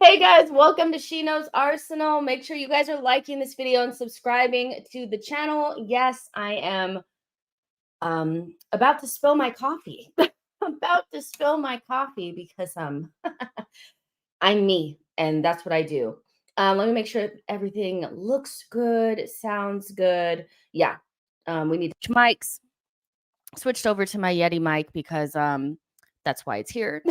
Hey guys, welcome to She Knows Arsenal. Make sure you guys are liking this video and subscribing to the channel. Yes, I am about to spill my coffee. About to spill my coffee because I'm me and that's what I do. Let me make sure everything looks good, sounds good. Yeah. We need mics. Switched over to my Yeti mic because that's why it's here.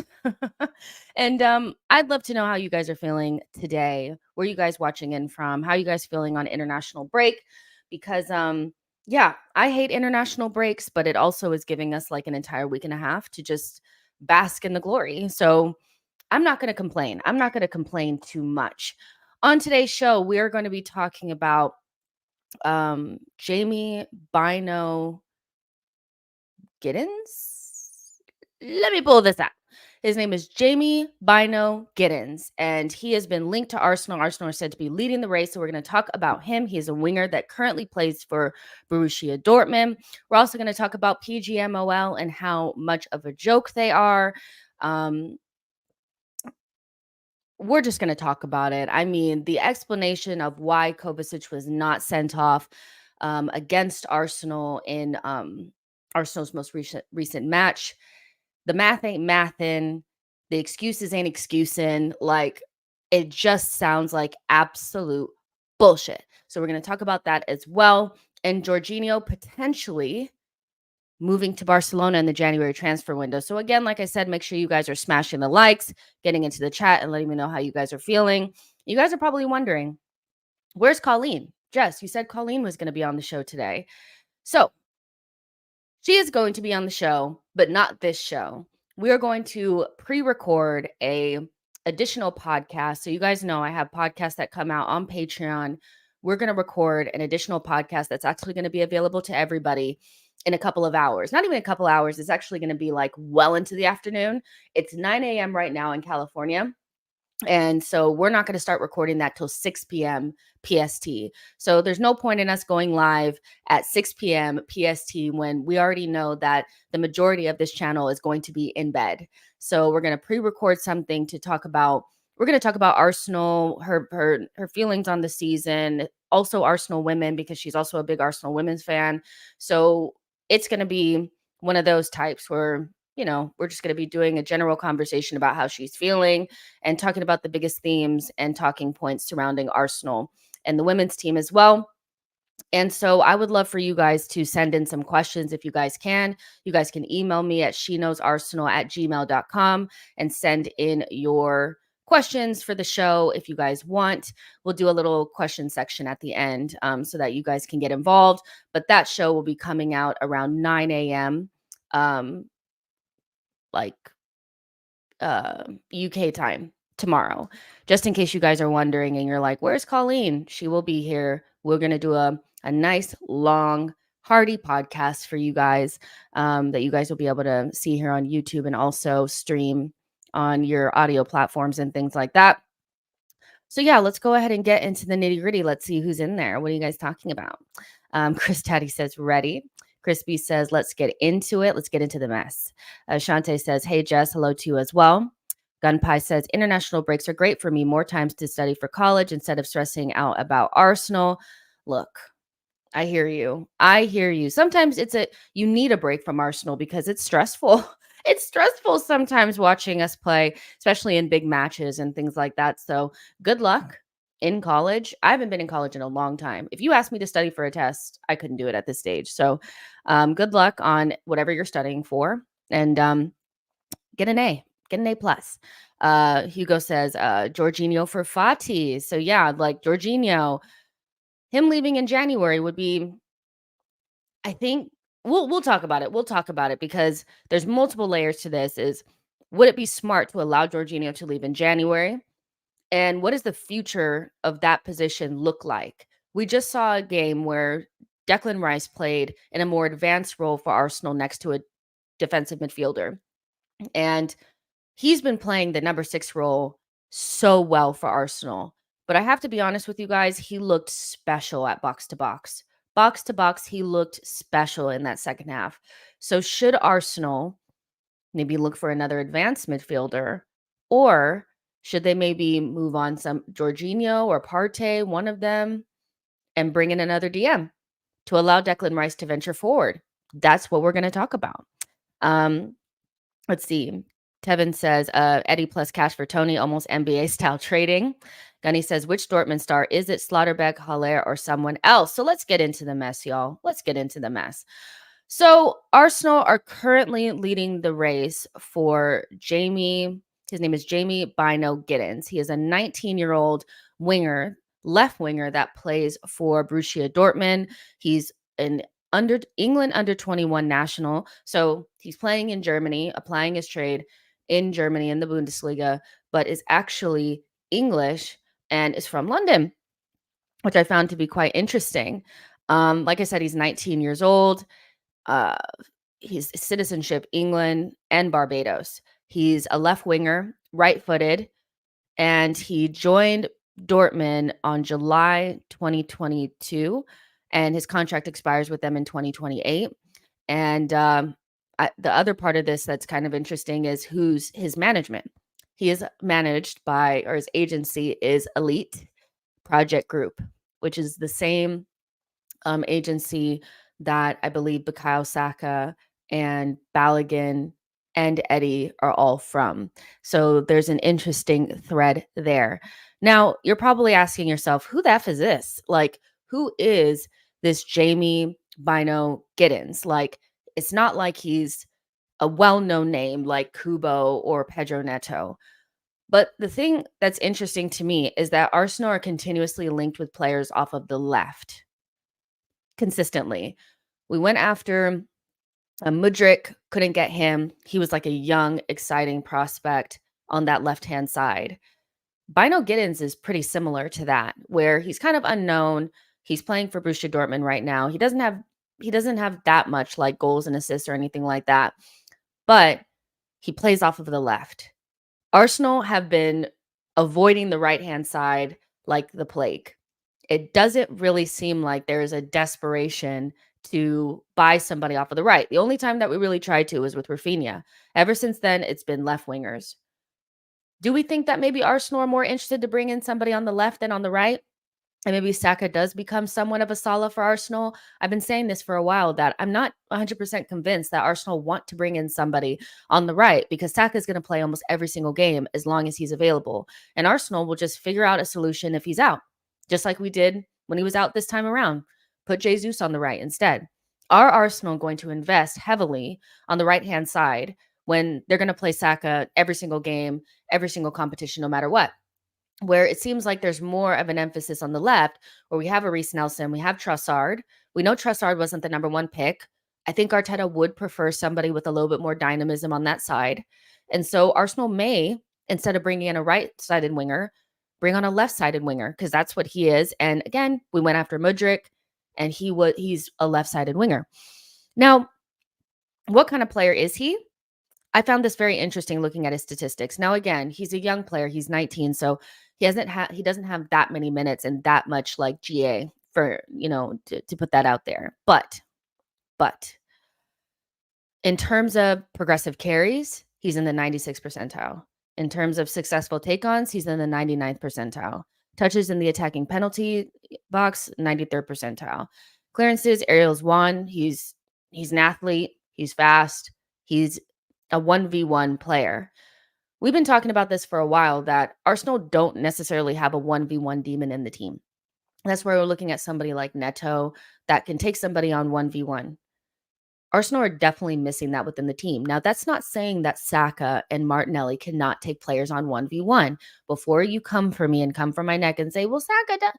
And I'd love to know how you guys are feeling today. Where you guys watching in from? How you guys feeling on international break? Because yeah, I hate international breaks, but it also is giving us like an entire week and a half to just bask in the glory. So I'm not going to complain. I'm not going to complain too much. On today's show, we are going to be talking about Jamie Bynoe-Gittens. Let me pull this out. His name is Jamie Bynoe-Gittens, and he has been linked to Arsenal. Arsenal are said to be leading the race, so we're going to talk about him. He is a winger that currently plays for Borussia Dortmund. We're also going to talk about PGMOL and how much of a joke they are. We're just going to talk about it. I mean, the explanation of why Kovacic was not sent off against Arsenal in Arsenal's most recent match. The math ain't mathin'. The excuses ain't excusing. Like, it just sounds like absolute bullshit. So we're going to talk about that as well. And Jorginho potentially moving to Barcelona in the January transfer window. So again, like I said, make sure you guys are smashing the likes, getting into the chat, and letting me know how you guys are feeling. You guys are probably wondering, where's Colleen? Jess, you said Colleen was going to be on the show today. So she is going to be on the show, but not this show. We are going to pre-record a additional podcast. So you guys know I have podcasts that come out on Patreon. We're going to record an additional podcast that's actually going to be available to everybody in a couple of hours. Not even a couple hours. It's actually going to be like well into the afternoon. It's 9 a.m. right now in California. And so we're not going to start recording that till 6 p.m. PST. So there's no point in us going live at 6 p.m. PST when we already know that the majority of this channel is going to be in bed. So we're going to pre-record something to talk about. We're going to talk about Arsenal, her feelings on the season, also Arsenal women, because she's also a big Arsenal women's fan. So it's going to be one of those types where, you know, we're just going to be doing a general conversation about how she's feeling and talking about the biggest themes and talking points surrounding Arsenal and the women's team as well. And so I would love for you guys to send in some questions if you guys can. You guys can email me at sheknowsarsenal@gmail.com and send in your questions for the show if you guys want. We'll do a little question section at the end so that you guys can get involved. But that show will be coming out around 9 a.m. Like UK time tomorrow, just in case you guys are wondering and you're like, where's Colleen? She will be here. We're going to do a nice, long, hearty podcast for you guys that you guys will be able to see here on YouTube and also stream on your audio platforms and things like that. So yeah, let's go ahead and get into the nitty gritty. Let's see who's in there. What are you guys talking about? Chris Taddy says, ready. Crispy says, let's get into it. Let's get into the mess. Shante says, hey, Jess, hello to you as well. Gunpie says, international breaks are great for me. More times to study for college instead of stressing out about Arsenal. Look, I hear you. I hear you. Sometimes you need a break from Arsenal because it's stressful. It's stressful sometimes watching us play, especially in big matches and things like that. So good luck in college. I haven't been in college in a long time. If you asked me to study for a test, I couldn't do it at this stage. So good luck on whatever you're studying for and get an A. Get an A plus. Hugo says, Jorginho for Fati. So yeah, like Jorginho, him leaving in January would be, I think we'll talk about it. We'll talk about it because there's multiple layers to this. Would it be smart to allow Jorginho to leave in January? And what does the future of that position look like? We just saw a game where Declan Rice played in a more advanced role for Arsenal next to a defensive midfielder. And he's been playing the number 6 role so well for Arsenal. But I have to be honest with you guys, he looked special at box to box. Box to box, he looked special in that second half. So should Arsenal maybe look for another advanced midfielder, or Should they maybe move on some Jorginho or Partey, one of them, and bring in another DM to allow Declan Rice to venture forward? That's what we're going to talk about. Um, let's see. Tevin says, Eddie plus cash for Tony, almost NBA style trading. Gunny says, which Dortmund star? Is it Slaughterbeck, Haller, or someone else? So let's get into the mess, y'all. Let's get into the mess. So Arsenal are currently leading the race for Jamie. His name is Jamie Bynoe-Gittens. He is a 19-year-old winger, left winger that plays for Borussia Dortmund. He's an England under 21 national. So he's playing in Germany, applying his trade in Germany in the Bundesliga, but is actually English and is from London, which I found to be quite interesting. Like I said, he's 19 years old. Uh, His citizenship, England and Barbados. He's a left winger, right-footed, and he joined Dortmund on July 2022, and his contract expires with them in 2028. And the other part of this that's kind of interesting is who's his management. He is managed by, or his agency is Elite Project Group, which is the same agency that I believe Bukayo Saka and Balogun and Eddie are all from. So there's an interesting thread there. Now, you're probably asking yourself, who the F is this? Like, who is this Jamie Bynoe-Gittens? Like, it's not like he's a well-known name like Kubo or Pedro Neto. But the thing that's interesting to me is that Arsenal are continuously linked with players off of the left consistently. We went after Mudryk, couldn't get him. He was like a young, exciting prospect on that left-hand side. Bynoe-Gittens is pretty similar to that, where he's kind of unknown. He's playing for Borussia Dortmund right now. He doesn't have that much like goals and assists or anything like that, but he plays off of the left. Arsenal have been avoiding the right-hand side like the plague. It doesn't really seem like there is a desperation to buy somebody off of the right. The only time that we really tried to was with Rafinha. Ever since then, it's been left wingers. Do we think that maybe Arsenal are more interested to bring in somebody on the left than on the right? And maybe Saka does become somewhat of a Salah for Arsenal. I've been saying this for a while that I'm not 100% convinced that Arsenal want to bring in somebody on the right because Saka is going to play almost every single game as long as he's available. And Arsenal will just figure out a solution if he's out, just like we did when he was out this time around. Put Jesus on the right instead. Are Arsenal going to invest heavily on the right-hand side when they're going to play Saka every single game, every single competition, no matter what? Where it seems like there's more of an emphasis on the left, where we have a Reece Nelson, we have Trossard. We know Trossard wasn't the number one pick. I think Arteta would prefer somebody with a little bit more dynamism on that side. And so Arsenal may, instead of bringing in a right-sided winger, bring on a left-sided winger because that's what he is. And again, we went after Mudryk, and he's a left-sided winger. Now, what kind of player is he? I found this very interesting looking at his statistics. Now, again, he's a young player. He's 19, so he doesn't have that many minutes and that much like GA for, to put that out there. But in terms of progressive carries, he's in the 96th percentile. In terms of successful take-ons, he's in the 99th percentile. Touches in the attacking penalty box, 93rd percentile. Clearances, aerials 1. He's an athlete. He's fast. He's a 1v1 player. We've been talking about this for a while, that Arsenal don't necessarily have a 1v1 demon in the team. That's where we're looking at somebody like Neto that can take somebody on 1v1. Arsenal are definitely missing that within the team. Now, that's not saying that Saka and Martinelli cannot take players on 1v1. Before you come for me and come for my neck and say, well, Saka does.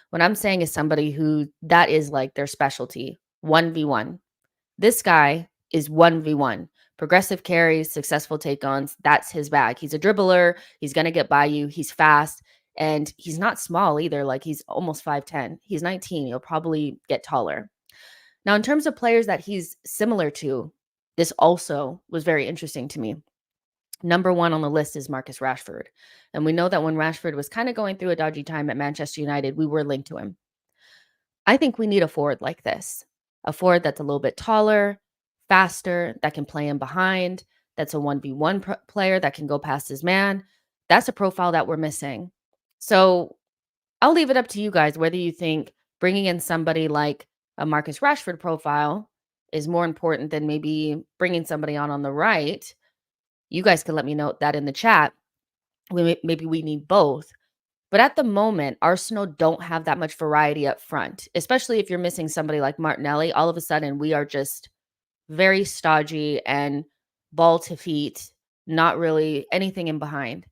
What I'm saying is somebody who that is like their specialty, 1v1. This guy is 1v1. Progressive carries, successful take-ons, that's his bag. He's a dribbler. He's going to get by you. He's fast. And he's not small either. Like, he's almost 5'10". He's 19. He'll probably get taller. Now, in terms of players that he's similar to, this also was very interesting to me. Number 1 on the list is Marcus Rashford. And we know that when Rashford was kind of going through a dodgy time at Manchester United, we were linked to him. I think we need a forward like this. A forward that's a little bit taller, faster, that can play in behind, that's a 1v1 player that can go past his man. That's a profile that we're missing. So I'll leave it up to you guys whether you think bringing in somebody like a Marcus Rashford profile is more important than maybe bringing somebody on the right. You guys can let me know that in the chat. Maybe we need both. But at the moment, Arsenal don't have that much variety up front, especially if you're missing somebody like Martinelli. All of a sudden, we are just very stodgy and ball to feet, not really anything in behind.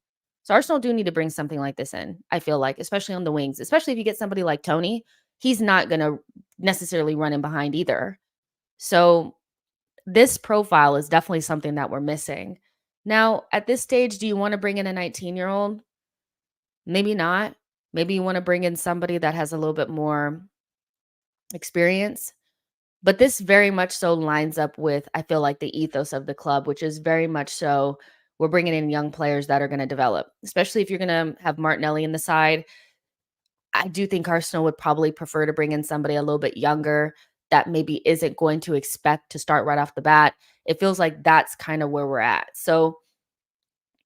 So Arsenal do need to bring something like this in, I feel like, especially on the wings, especially if you get somebody like Tony. He's not going to necessarily run in behind either. So this profile is definitely something that we're missing. Now, at this stage, do you want to bring in a 19-year-old? Maybe not. Maybe you want to bring in somebody that has a little bit more experience. But this very much so lines up with, I feel like, the ethos of the club, which is very much so we're bringing in young players that are going to develop, especially if you're going to have Martinelli in the side. I do think Arsenal would probably prefer to bring in somebody a little bit younger that maybe isn't going to expect to start right off the bat. It feels like that's kind of where we're at. So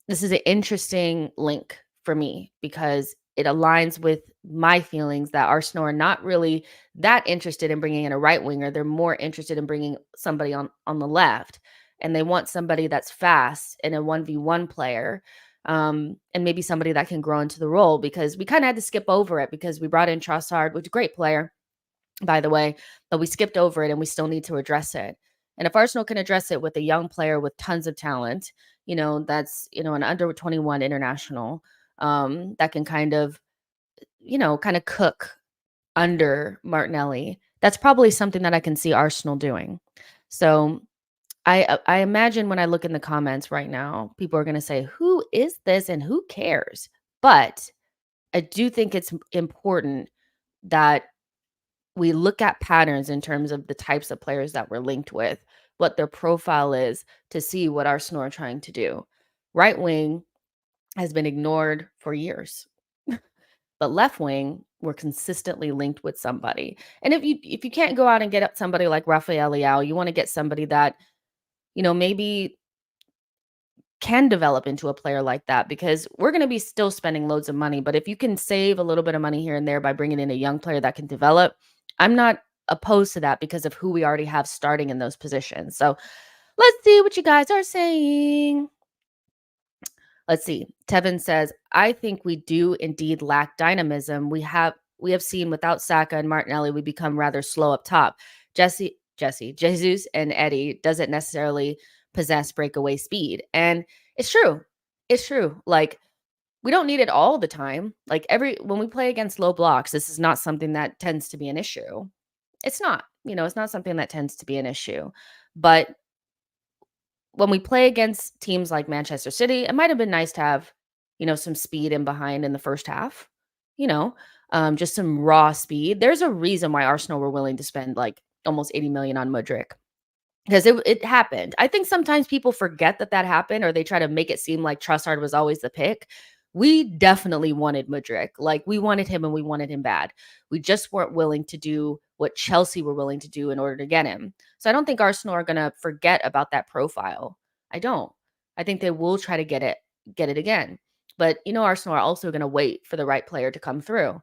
this is an interesting link for me because it aligns with my feelings that Arsenal are not really that interested in bringing in a right winger. They're more interested in bringing somebody on the left, and they want somebody that's fast and a 1v1 player, and maybe somebody that can grow into the role because we kind of had to skip over it because we brought in Trossard, which is a great player, by the way, but we skipped over it and we still need to address it. And if Arsenal can address it with a young player with tons of talent, that's, an under 21 international, that can kind of cook under Martinelli, that's probably something that I can see Arsenal doing. So I imagine when I look in the comments right now, people are going to say, who is this and who cares? But I do think it's important that we look at patterns in terms of the types of players that we're linked with, what their profile is to see what Arsenal are trying to do. Right wing has been ignored for years, but left wing, we're consistently linked with somebody. And if you can't go out and get somebody like Rafael Leao, you want to get somebody that, maybe can develop into a player like that because we're going to be still spending loads of money. But if you can save a little bit of money here and there by bringing in a young player that can develop, I'm not opposed to that because of who we already have starting in those positions. So let's see what you guys are saying. Let's see. Tevin says, I think we do indeed lack dynamism. We have seen without Saka and Martinelli, we become rather slow up top. Jesus and Eddie doesn't necessarily possess breakaway speed. And it's true. It's true. Like, we don't need it all the time. Like when we play against low blocks, this is not something that tends to be an issue. It's not, it's not something that tends to be an issue. But when we play against teams like Manchester City, it might have been nice to have, some speed in behind in the first half, you know, just some raw speed. There's a reason why Arsenal were willing to spend like almost 80 million on Mudryk because it happened. I think sometimes people forget that happened or they try to make it seem like Trossard was always the pick. We definitely wanted Mudryk. Like we wanted him and we wanted him bad. We just weren't willing to do what Chelsea were willing to do in order to get him. So I don't think Arsenal are going to forget about that profile. I don't. I think they will try to get it again. But Arsenal are also going to wait for the right player to come through.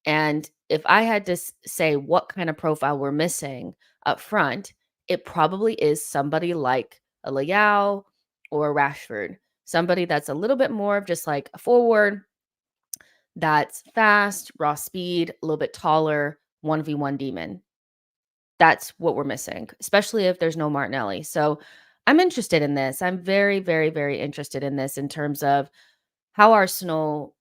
And if I had to say what kind of profile we're missing up front, it probably is somebody like a Leao or a Rashford, somebody that's a little bit more of just like a forward that's fast, raw speed, a little bit taller, 1v1 demon. That's what we're missing, especially if there's no Martinelli. So I'm interested in this. I'm very, very, very interested in this in terms of how Arsenal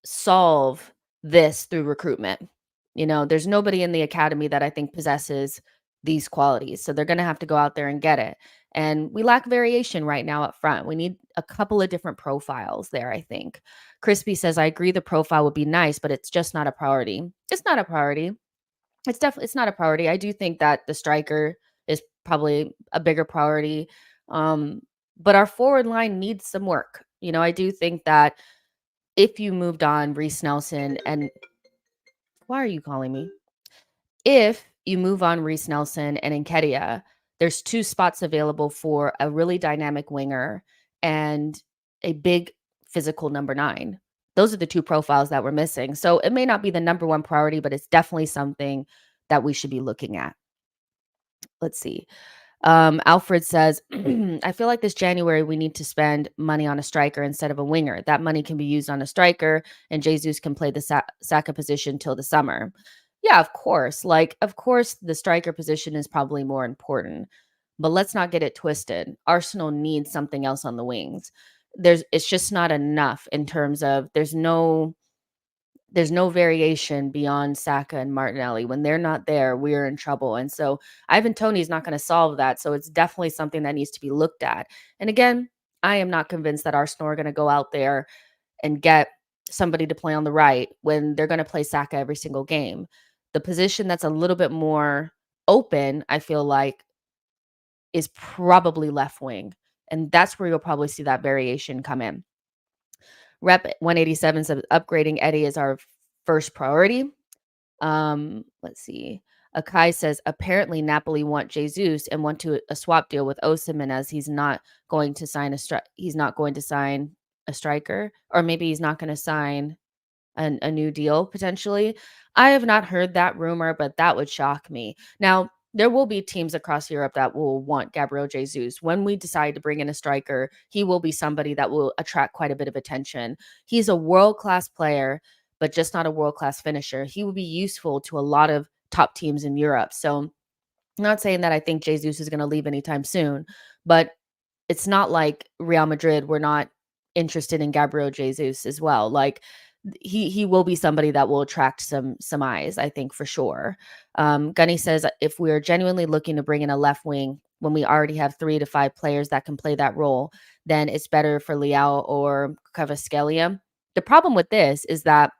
solve this through recruitment. There's nobody in the academy that I think possesses these qualities. So they're going to have to go out there and get it. And we lack variation right now up front. We need a couple of different profiles there, I think. Crispy says, I agree the profile would be nice, but it's just not a priority. It's not a priority. It's not a priority. I do think that the striker is probably a bigger priority. But our forward line needs some work. I do think that if you moved on Reece Nelson and why are you calling me? If you move on Reece Nelson and Nketiah, there's 2 spots available for a really dynamic winger and a big physical number 9. Those are the 2 profiles that we're missing. So it may not be the number 1 priority, but it's definitely something that we should be looking at. Let's see. Alfred says, I feel like this January we need to spend money on a striker instead of a winger. That money can be used on a striker, and Jesus can play the Saka position till the summer. Yeah, of course. Like, of course, the striker position is probably more important, but let's not get it twisted. Arsenal needs something else on the wings. It's just not enough in terms of there's no variation beyond Saka and Martinelli. When they're not there, we're in trouble. And so Ivan Toney is not going to solve that. So it's definitely something that needs to be looked at. And again, I am not convinced that Arsenal are going to go out there and get somebody to play on the right when they're going to play Saka every single game. The position that's a little bit more open, I feel like, is probably left wing. And that's where you'll probably see that variation come in. Rep 187 says upgrading Eddie is our first priority. Let's see. Akai says apparently Napoli want Jesus and want to a swap deal with Osimhen as he's not going to sign a striker, or maybe he's not going to sign a new deal potentially. I have not heard that rumor, but that would shock me. Now, there will be teams across Europe that will want Gabriel Jesus. When we decide to bring in a striker, he will be somebody that will attract quite a bit of attention. He's a world-class player, but just not a world-class finisher. He will be useful to a lot of top teams in Europe. So I'm not saying that I think Jesus is going to leave anytime soon, but it's not like Real Madrid were not interested in Gabriel Jesus as well. Like he will be somebody that will attract some eyes, I think, for sure. Gunny says if we're genuinely looking to bring in a left wing when we already have 3 to 5 players that can play that role, then it's better for Leao or Kvaratskhelia. The problem with this is that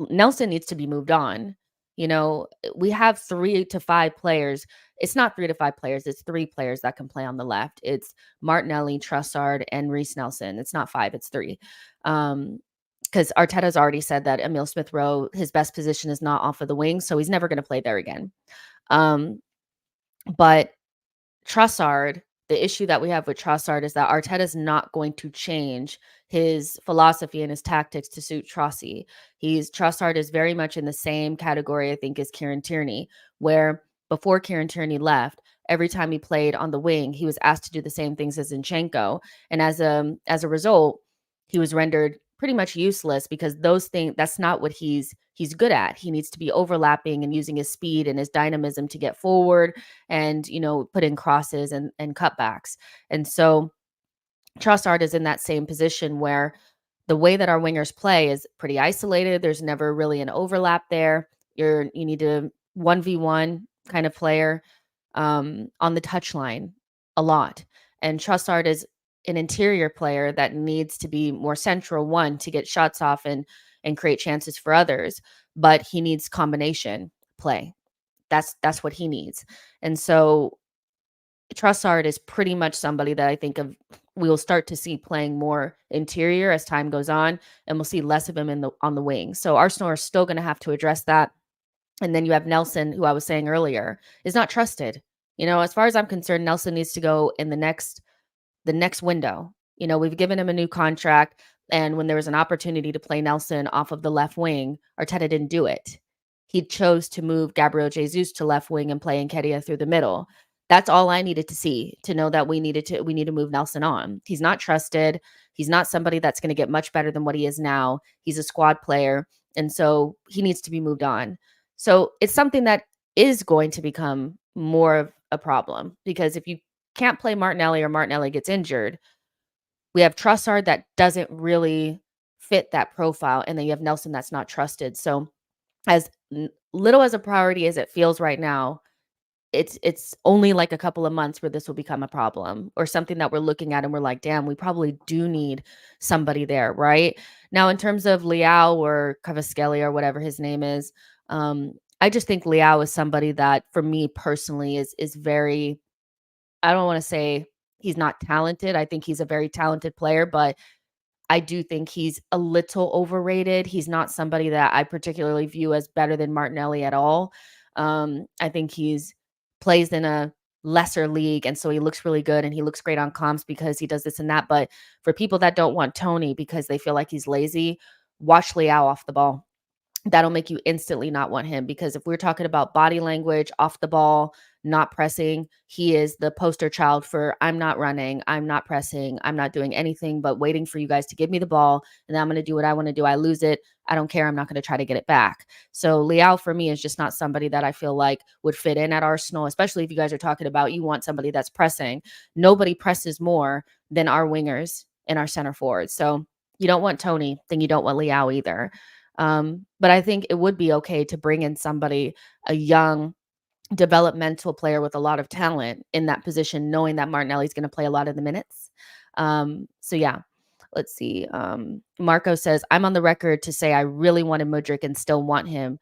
Nelson needs to be moved on. You know, we have 3 to 5 players. It's not 3 to 5 players. It's 3 players that can play on the left. It's Martinelli, Trossard, and Reece Nelson. It's not 5, it's 3. Because Arteta's already said that Emil Smith Rowe, his best position is not off of the wing, so he's never going to play there again. But Trossard, the issue that we have with Trossard is that Arteta's not going to change his philosophy and his tactics to suit Trossy. Trossard is very much in the same category, I think, as Kieran Tierney, where before Kieran Tierney left, every time he played on the wing, he was asked to do the same things as Zinchenko. And as a result, he was rendered pretty much useless because those things, that's not what he's good at. He needs to be overlapping and using his speed and his dynamism to get forward and, put in crosses and cutbacks. And so Trossard is in that same position where the way that our wingers play is pretty isolated. There's never really an overlap there. You need a 1v1 kind of player on the touchline a lot. And Trossard is an interior player that needs to be more central, one, to get shots off and create chances for others, but he needs combination play. That's what he needs. And so Trossard is pretty much somebody that I think we'll start to see playing more interior as time goes on, and we'll see less of him on the wing. So Arsenal are still going to have to address that. And then you have Nelson, who I was saying earlier, is not trusted. As far as I'm concerned, Nelson needs to go in the next window. We've given him a new contract, and when there was an opportunity to play Nelson off of the left wing, Arteta didn't do it. He chose to move Gabriel Jesus to left wing and play Nketiah through the middle. That's all I needed to see to know that we need to move Nelson on. He's not trusted. He's not somebody that's going to get much better than what he is now. He's a squad player, and so he needs to be moved on. So it's something that is going to become more of a problem, because if you can't play Martinelli or Martinelli gets injured, we have Trossard that doesn't really fit that profile, and then you have Nelson that's not trusted. So as little as a priority as it feels right now, it's only like a couple of months where this will become a problem or something that we're looking at and we're like, damn, we probably do need somebody there, right? Now, in terms of Leao or Kvaratskhelia or whatever his name is, I just think Leao is somebody that, for me personally, is very, I don't want to say he's not talented. I think he's a very talented player, but I do think he's a little overrated. He's not somebody that I particularly view as better than Martinelli at all. I think plays in a lesser league, and so he looks really good and he looks great on comps because he does this and that. But for people that don't want Tony because they feel like he's lazy, watch Leao off the ball. That'll make you instantly not want him, because if we're talking about body language, off the ball, not pressing, he is the poster child for I'm not running, I'm not pressing, I'm not doing anything but waiting for you guys to give me the ball, and then I'm going to do what I want to do. I lose it, I don't care. I'm not going to try to get it back. So Leao for me is just not somebody that I feel like would fit in at Arsenal, especially if you guys are talking about you want somebody that's pressing. Nobody presses more than our wingers and our center forwards. So you don't want Tony, then you don't want Leao either. But I think it would be okay to bring in somebody, a young developmental player with a lot of talent in that position, knowing that Martinelli's going to play a lot of the minutes. So yeah, let's see. Marco says, I'm on the record to say I really wanted Mudryk and still want him.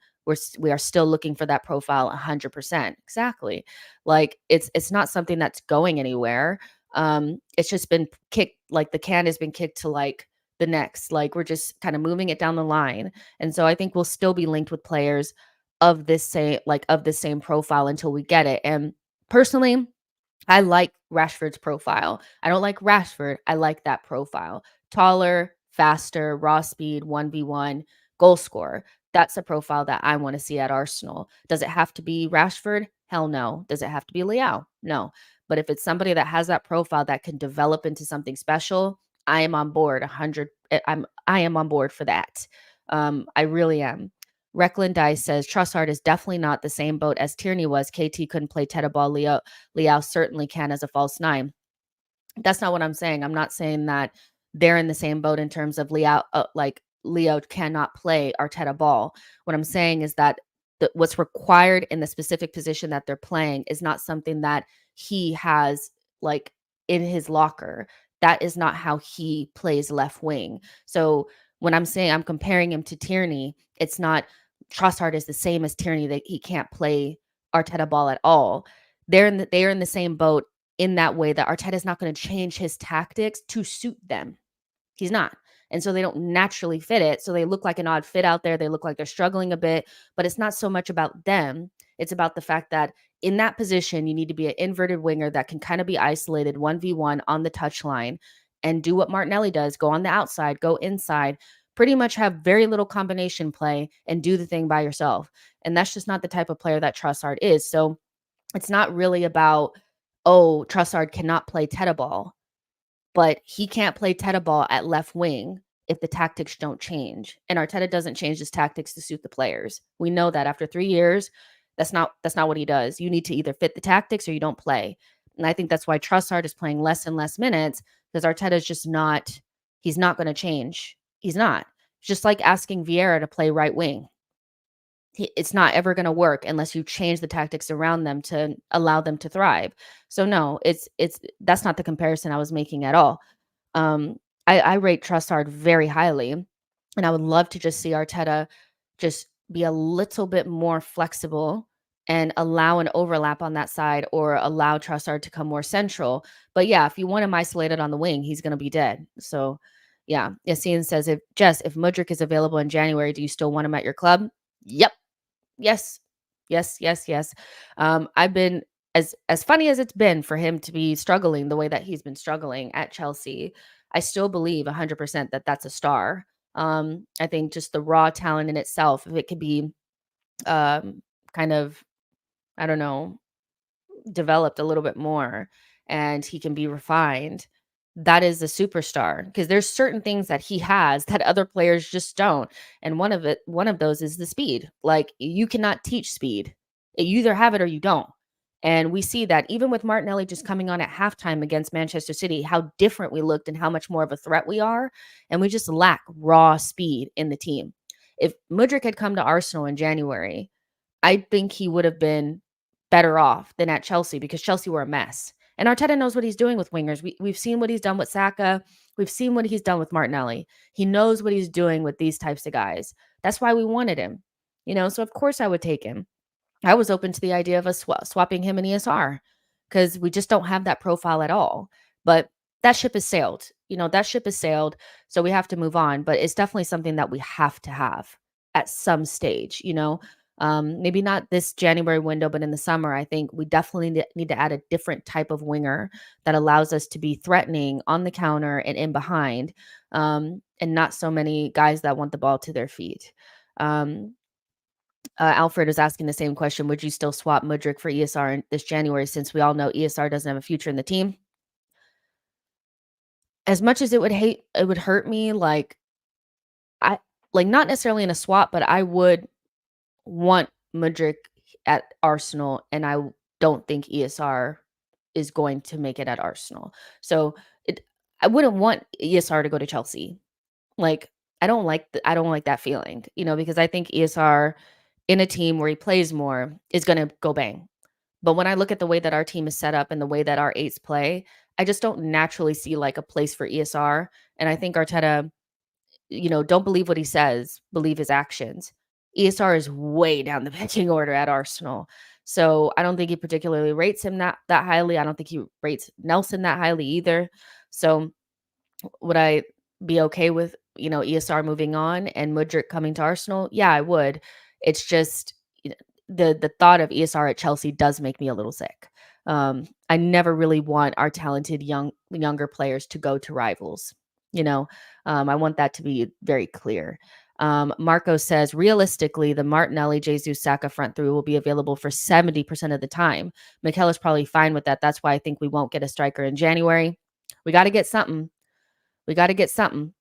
We are still looking for that profile 100%. Exactly. Like it's not something that's going anywhere. It's just been kicked, like the can has been kicked to like the next, like we're just kind of moving it down the line. And so I think we'll still be linked with players of this same profile until we get it. And personally, I like Rashford's profile. I don't like Rashford. I like that profile. Taller, faster, raw speed, 1v1, goal scorer. That's a profile that I want to see at Arsenal. Does it have to be Rashford? Hell no. Does it have to be Leao? No. But if it's somebody that has that profile that can develop into something special, I am on board 100. I am on board for that. I really am. Recklin Dice says Trossard is definitely not the same boat as Tierney was. KT couldn't play tetherball. Leao certainly can as a false nine. That's not what I'm saying. I'm not saying that they're in the same boat in terms of Leao, like Leo cannot play Arteta ball. What I'm saying is that what's required in the specific position that they're playing is not something that he has like in his locker. That is not how he plays left wing. So when I'm saying I'm comparing him to Tierney, it's not Trossard is the same as Tierney, that he can't play Arteta ball at all. They are in the same boat in that way, that Arteta is not going to change his tactics to suit them. He's not. And so they don't naturally fit it. So they look like an odd fit out there. They look like they're struggling a bit, but it's not so much about them. It's about the fact that in that position, you need to be an inverted winger that can kind of be isolated 1v1 on the touchline and do what Martinelli does, go on the outside, go inside, pretty much have very little combination play and do the thing by yourself. And that's just not the type of player that Trossard is. So it's not really about, oh, Trossard cannot play tetherball, but he can't play tetherball at left wing if the tactics don't change. And Arteta doesn't change his tactics to suit the players. We know that after 3 years, that's not what he does. You need to either fit the tactics or you don't play. And I think that's why Trossard is playing less and less minutes, because Arteta's just not, he's not going to change. He's not. It's just like asking Vieira to play right wing. It's not ever going to work unless you change the tactics around them to allow them to thrive. So no, it's that's not the comparison I was making at all. Um, I rate Trossard very highly, and I would love to just see Arteta just be a little bit more flexible and allow an overlap on that side, or allow Trossard to come more central. But yeah, if you want him isolated on the wing, he's going to be dead. So yeah, Yassine says, if Mudryk is available in January, do you still want him at your club? Yep. Yes. Yes, yes, yes. I've been, as funny as it's been for him to be struggling the way that he's been struggling at Chelsea, I still believe 100% that that's a star. I think just the raw talent in itself, if it could be kind of, I don't know, developed a little bit more and he can be refined, that is a superstar, because there's certain things that he has that other players just don't. And one of those is the speed. Like, you cannot teach speed. You either have it or you don't. And we see that even with Martinelli just coming on at halftime against Manchester City, how different we looked and how much more of a threat we are. And we just lack raw speed in the team. If Mudryk had come to Arsenal in January, I think he would have been better off than at Chelsea, because Chelsea were a mess. And Arteta knows what he's doing with wingers. We've seen what he's done with Saka. We've seen what he's done with Martinelli. He knows what he's doing with these types of guys. That's why we wanted him. So of course I would take him. I was open to the idea of us swapping him and ESR, because we just don't have that profile at all. But that ship has sailed. That ship has sailed. So we have to move on. But it's definitely something that we have to have at some stage. Maybe not this January window, but in the summer, I think we definitely need to add a different type of winger that allows us to be threatening on the counter and in behind, and not so many guys that want the ball to their feet. Um, Alfred is asking the same question. Would you still swap Mudryk for ESR this January since we all know ESR doesn't have a future in the team? As much as it would hurt me, I like not necessarily in a swap, but I would want Mudryk at Arsenal, and don't think ESR is going to make it at Arsenal. So it I wouldn't want ESR to go to Chelsea. Like, I don't like that feeling, because I think ESR in a team where he plays more is gonna go bang. But when I look at the way that our team is set up and the way that our eights play, I just don't naturally see like a place for ESR. And I think Arteta, don't believe what he says, believe his actions. ESR is way down the pecking order at Arsenal. So I don't think he particularly rates him that highly. I don't think he rates Nelson that highly either. So would I be okay with, ESR moving on and Mudryk coming to Arsenal? Yeah, I would. It's just the thought of ESR at Chelsea does make me a little sick. I never really want our talented younger players to go to rivals. You know, I want that to be very clear. Marco says realistically, the Martinelli, Jesus, Saka front three will be available for 70% of the time. Mikel is probably fine with that. That's why I think we won't get a striker in January. We got to get something. We got to get something.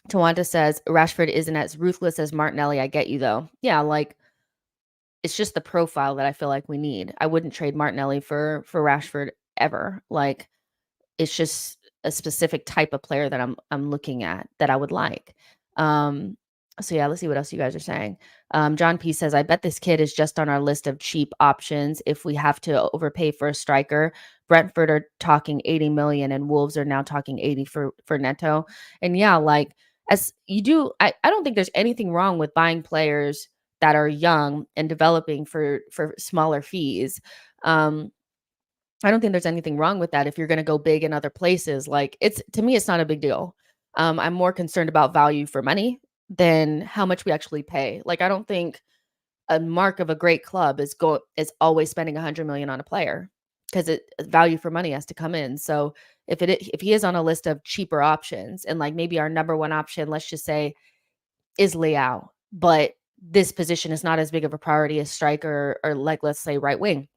Tawanda says Rashford isn't as ruthless as Martinelli. I get you though. Yeah, it's just the profile that I feel like we need. I wouldn't trade Martinelli for Rashford ever. Like it's just a specific type of player that I'm looking at that I would like. So yeah, let's see what else you guys are saying. John P says, I bet this kid is just on our list of cheap options if we have to overpay for a striker. Brentford are talking 80 million and Wolves are now talking 80 for Neto. And yeah, like as you do, I don't think there's anything wrong with buying players that are young and developing for smaller fees. I don't think there's anything wrong with that if you're going to go big in other places. Like it's to me, it's not a big deal. I'm more concerned about value for money than how much we actually pay. Like I don't think a mark of a great club is always spending 100 million on a player because it value for money has to come in. So if he is on a list of cheaper options and like maybe our number one option, let's just say is Leao, but this position is not as big of a priority as striker or like let's say right wing,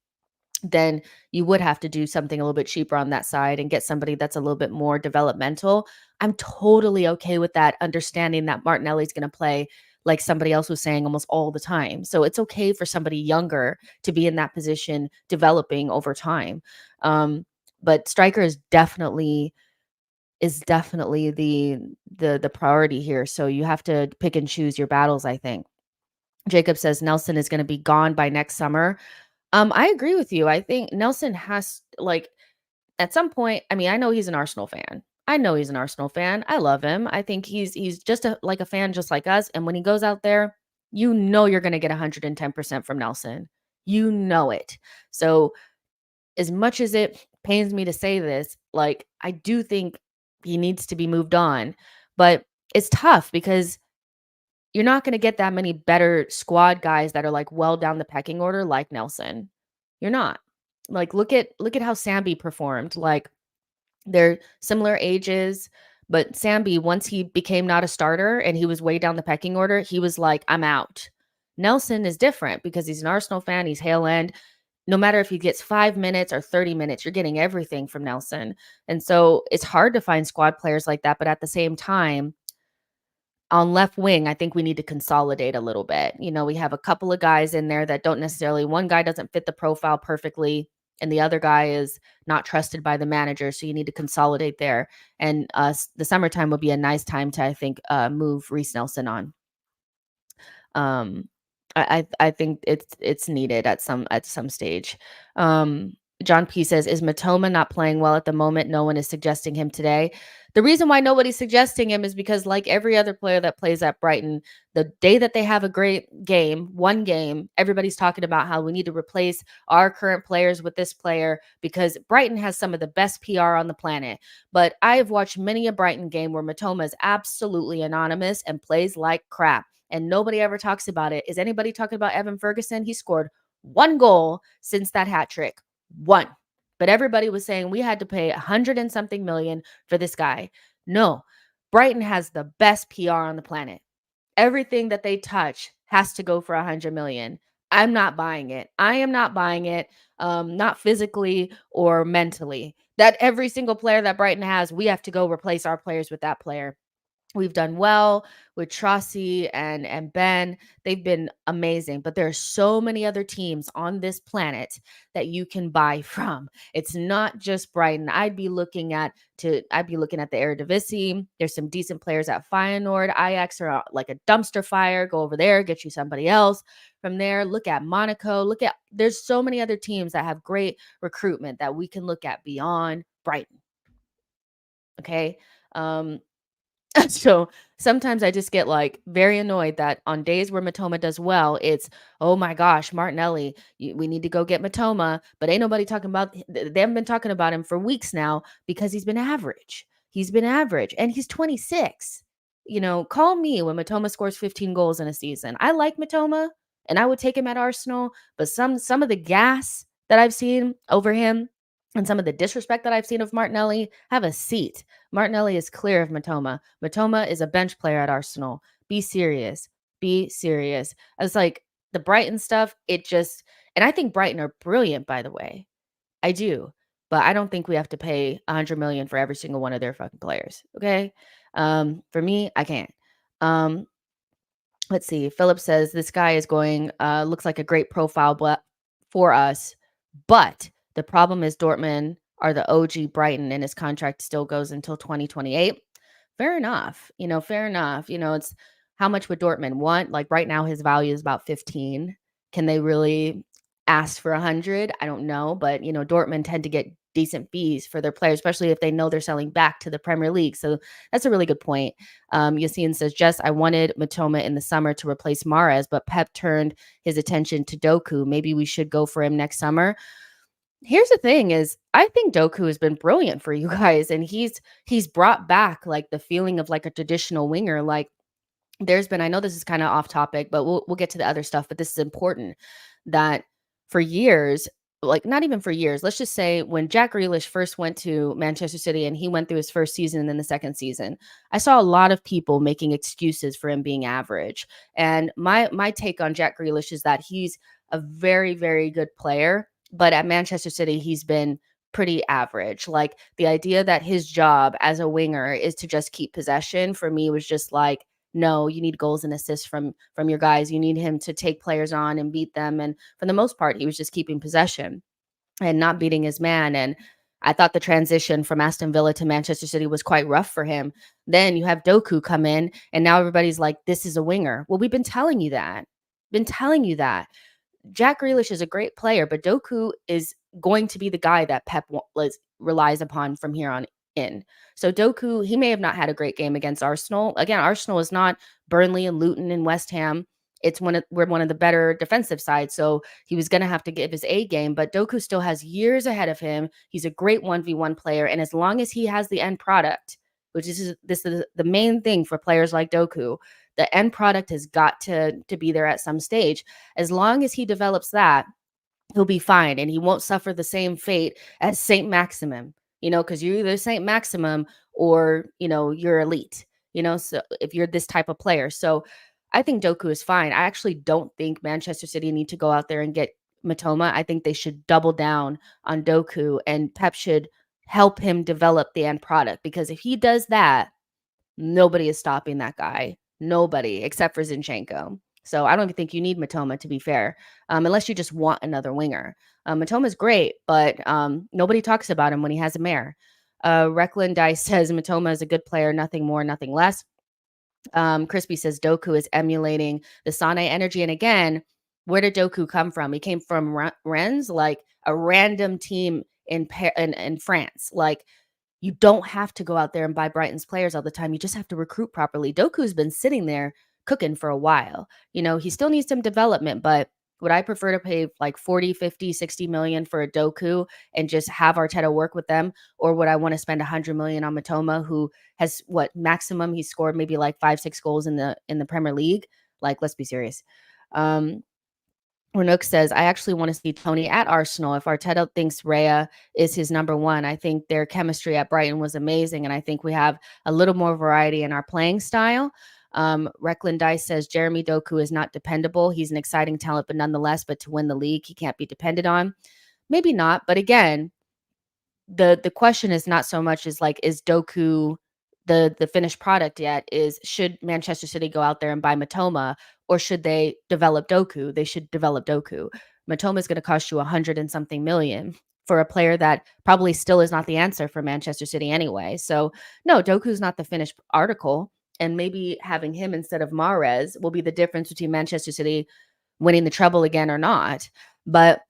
then you would have to do something a little bit cheaper on that side and get somebody that's a little bit more developmental. I'm totally okay with that, understanding that Martinelli's going to play like somebody else was saying almost all the time. So it's okay for somebody younger to be in that position developing over time. But striker is definitely the priority here. So you have to pick and choose your battles, I think. Jacob says Nelson is going to be gone by next summer. I agree with you. I think Nelson has like at some point, I mean, I know he's an Arsenal fan. I know he's an Arsenal fan. I love him. I think he's just like a fan just like us. And when he goes out there, you're going to get 110% from Nelson. You know it. So as much as it pains me to say this, like I do think he needs to be moved on. But it's tough because you're not gonna get that many better squad guys that are, like, well down the pecking order like Nelson. You're not. Like, look at how Sambi performed, like, they're similar ages, but Sambi, once he became not a starter and he was way down the pecking order, he was like, "I'm out." Nelson is different because he's an Arsenal fan, he's Hale End. No matter if he gets 5 minutes or 30 minutes, you're getting everything from Nelson, and so it's hard to find squad players like that, but at the same time on left wing, I think we need to consolidate a little bit. We have a couple of guys in there that don't necessarily one guy doesn't fit the profile perfectly and the other guy is not trusted by the manager, so you need to consolidate there. And the summertime would be a nice time to I think move Reece Nelson on. Um, I think it's needed at some stage. Um, John P says, "Is Matoma not playing well at the moment? No one is suggesting him today." The reason why nobody's suggesting him is because, like every other player that plays at Brighton, the day that they have a great game, one game, everybody's talking about how we need to replace our current players with this player because Brighton has some of the best PR on the planet. But I have watched many a Brighton game where Matoma is absolutely anonymous and plays like crap. and nobody ever talks about it. Is anybody talking about Evan Ferguson? He scored 1 goal since that hat trick. 1. But everybody was saying we had to pay 100 and something million for this guy. No. Brighton has the best PR on the planet. Everything that they touch has to go for 100 million. I'm not buying it. I am not buying it, not physically or mentally. That every single player that Brighton has, we have to go replace our players with that player. We've done well with Trossi and Ben. They've been amazing, but there are so many other teams on this planet that you can buy from. It's not just Brighton. I'd be looking at the Eredivisie. There's some decent players at Feyenoord. Ajax are like a dumpster fire. Go over there, get you somebody else. From there, look at Monaco. There's so many other teams that have great recruitment that we can look at beyond Brighton. Okay. So sometimes I just get like very annoyed that on days where Matoma does well, it's, oh my gosh, Martinelli, we need to go get Matoma. But ain't nobody talking about, they haven't been talking about him for weeks now because he's been average. He's been average and he's 26. Call me when Matoma scores 15 goals in a season. I like Matoma and I would take him at Arsenal, but some of the gas that I've seen over him and some of the disrespect that I've seen of Martinelli, have a seat. Martinelli is clear of Matoma. Matoma is a bench player at Arsenal. Be serious. Be serious. It's like the Brighton stuff, and I think Brighton are brilliant, by the way. I do. But I don't think we have to pay 100 million for every single one of their fucking players. Okay. For me, I can't. Let's see. Philip says this guy is looks like a great profile for us, but the problem is Dortmund are the OG Brighton and his contract still goes until 2028. Fair enough. Fair enough. It's how much would Dortmund want? Like right now, his value is about 15. Can they really ask for 100? I don't know. But, Dortmund tend to get decent fees for their players, especially if they know they're selling back to the Premier League. So that's a really good point. Yassine says, Jess, I wanted Matoma in the summer to replace Mahrez, but Pep turned his attention to Doku. Maybe we should go for him next summer. Here's the thing is, I think Doku has been brilliant for you guys, and he's brought back like the feeling of like a traditional winger. Like I know this is kind of off topic, but we'll get to the other stuff, but this is important that for years, like not even for years, let's just say when Jack Grealish first went to Manchester City and he went through his first season and then the second season, I saw a lot of people making excuses for him being average. And my take on Jack Grealish is that he's a very, very good player, but at Manchester City, he's been pretty average. Like the idea that his job as a winger is to just keep possession for me was just like, no, you need goals and assists from your guys. You need him to take players on and beat them. And for the most part, he was just keeping possession and not beating his man. And I thought the transition from Aston Villa to Manchester City was quite rough for him. Then you have Doku come in, and now everybody's like, this is a winger. Well, we've been telling you that. Jack Grealish is a great player, but Doku is going to be the guy that Pep relies upon from here on in. So Doku, he may have not had a great game against Arsenal. Again, Arsenal is not Burnley and Luton and West Ham. We're one of the better defensive sides, so he was going to have to give his A game, but Doku still has years ahead of him. He's a great 1v1 player, and as long as he has the end product, which is the main thing for players like Doku, the end product has got to be there at some stage. As long as he develops that, he'll be fine, and he won't suffer the same fate as Saint Maximum, because you're either Saint Maximum or, you're elite, so if you're this type of player. So I think Doku is fine. I actually don't think Manchester City need to go out there and get Matoma. I think they should double down on Doku, and Pep should help him develop the end product, because if he does that, nobody is stopping that guy. Nobody except for Zinchenko. So I don't even think you need Matoma, to be fair, unless you just want another winger. Matoma's great, but nobody talks about him when he has a mare. Recklin Dice says Matoma is a good player, nothing more, nothing less. Crispy says Doku is emulating the Sane energy. And again, where did Doku come from? He came from Rennes, like a random team in France. Like, you don't have to go out there and buy Brighton's players all the time. You just have to recruit properly. Doku's been sitting there cooking for a while. He still needs some development, but would I prefer to pay like 40, 50, 60 million for a Doku and just have Arteta work with them? Or would I want to spend 100 million on Matoma, who has maximum he scored maybe like 5-6 goals in the Premier League? Like, let's be serious. Renook says, I actually want to see Tony at Arsenal. If Arteta thinks Raya is his number one, I think their chemistry at Brighton was amazing. And I think we have a little more variety in our playing style. Recklin Dice says, Jeremy Doku is not dependable. He's an exciting talent, but nonetheless, but to win the league, he can't be depended on. Maybe not. But again, the question is not so much is like, is Doku the finished product yet? Is should Manchester City go out there and buy Matoma, or should they develop Doku? They should develop Doku. Matoma is going to cost you 100 and something million for a player that probably still is not the answer for Manchester City anyway. So no, Doku's not the finished article. And maybe having him instead of Mahrez will be the difference between Manchester City winning the treble again or not. But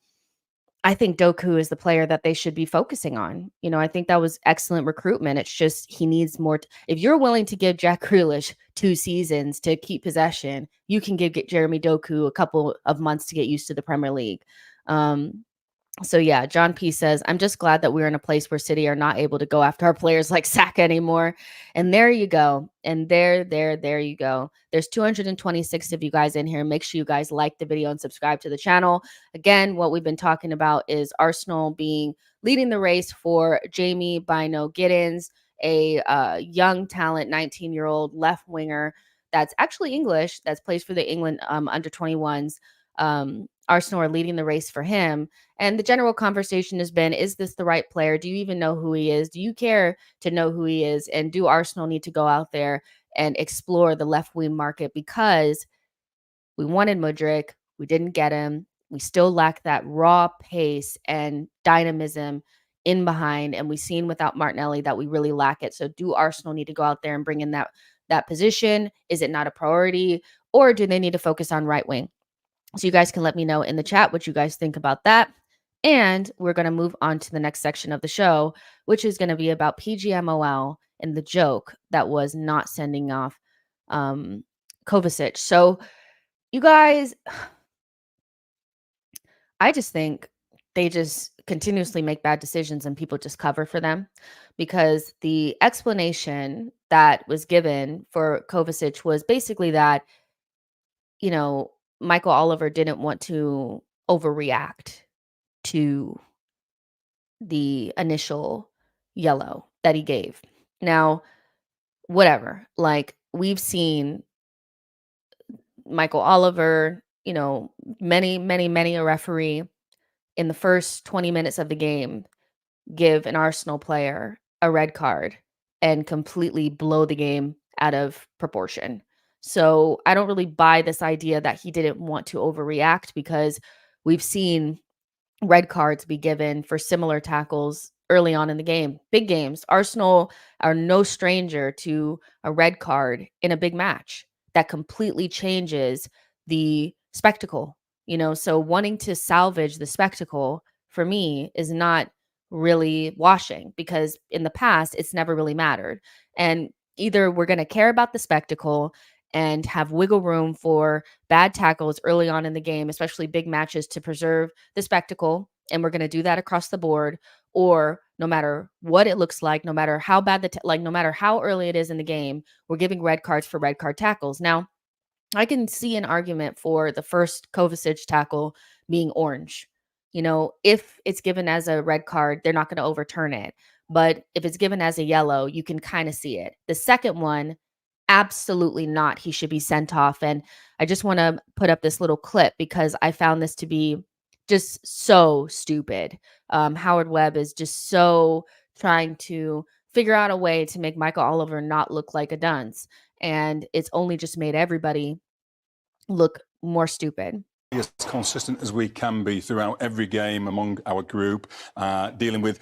I think Doku is the player that they should be focusing on. You know, I think that was excellent recruitment. It's just he needs more. If you're willing to give Jack Grealish 2 seasons to keep possession, you can give Jeremy Doku a couple of months to get used to the Premier League. So yeah, John P says, I'm just glad that we're in a place where City are not able to go after our players like Saka anymore. And there you go. And there you go. There's 226 of you guys in here. Make sure you guys like the video and subscribe to the channel. Again, what we've been talking about is Arsenal leading the race for Jamie Bynoe-Gittens, a young talent, 19-year-old left winger that's actually English, that plays for the England under 21s. Arsenal are leading the race for him. And the general conversation has been, is this the right player? Do you even know who he is? Do you care to know who he is? And do Arsenal need to go out there and explore the left wing market? Because we wanted Mudryk, we didn't get him. We still lack that raw pace and dynamism in behind. And we've seen without Martinelli that we really lack it. So do Arsenal need to go out there and bring in that position? Is it not a priority? Or do they need to focus on right wing? So you guys can let me know in the chat what you guys think about that. And we're going to move on to the next section of the show, which is going to be about PGMOL and the joke that was not sending off Kovacic. So you guys, I just think they just continuously make bad decisions and people just cover for them, because the explanation that was given for Kovacic was basically that, you know, Michael Oliver didn't want to overreact to the initial yellow that he gave. Now, whatever, like we've seen Michael Oliver, you know, many a referee in the first 20 minutes of the game give an Arsenal player a red card and completely blow the game out of proportion. So I don't really buy this idea that he didn't want to overreact, because we've seen red cards be given for similar tackles early on in the game. Big games. Arsenal are no stranger to a red card in a big match that completely changes the spectacle. You know, so wanting to salvage the spectacle for me is not really washing, because in the past it's never really mattered. And either we're going to care about the spectacle and have wiggle room for bad tackles early on in the game, especially big matches, to preserve the spectacle. And we're going to do that across the board. Or no matter what it looks like, no matter how bad no matter how early it is in the game, we're giving red cards for red card tackles. Now, I can see an argument for the first Kovacic tackle being orange. You know, if it's given as a red card, they're not going to overturn it. But if it's given as a yellow, you can kind of see it. The second one, absolutely not. He should be sent off. And I just want to put up this little clip because I found this to be just so stupid. Howard Webb is just so trying to figure out a way to make Michael Oliver not look like a dunce. And it's only just made everybody look more stupid. As consistent as we can be throughout every game among our group, dealing with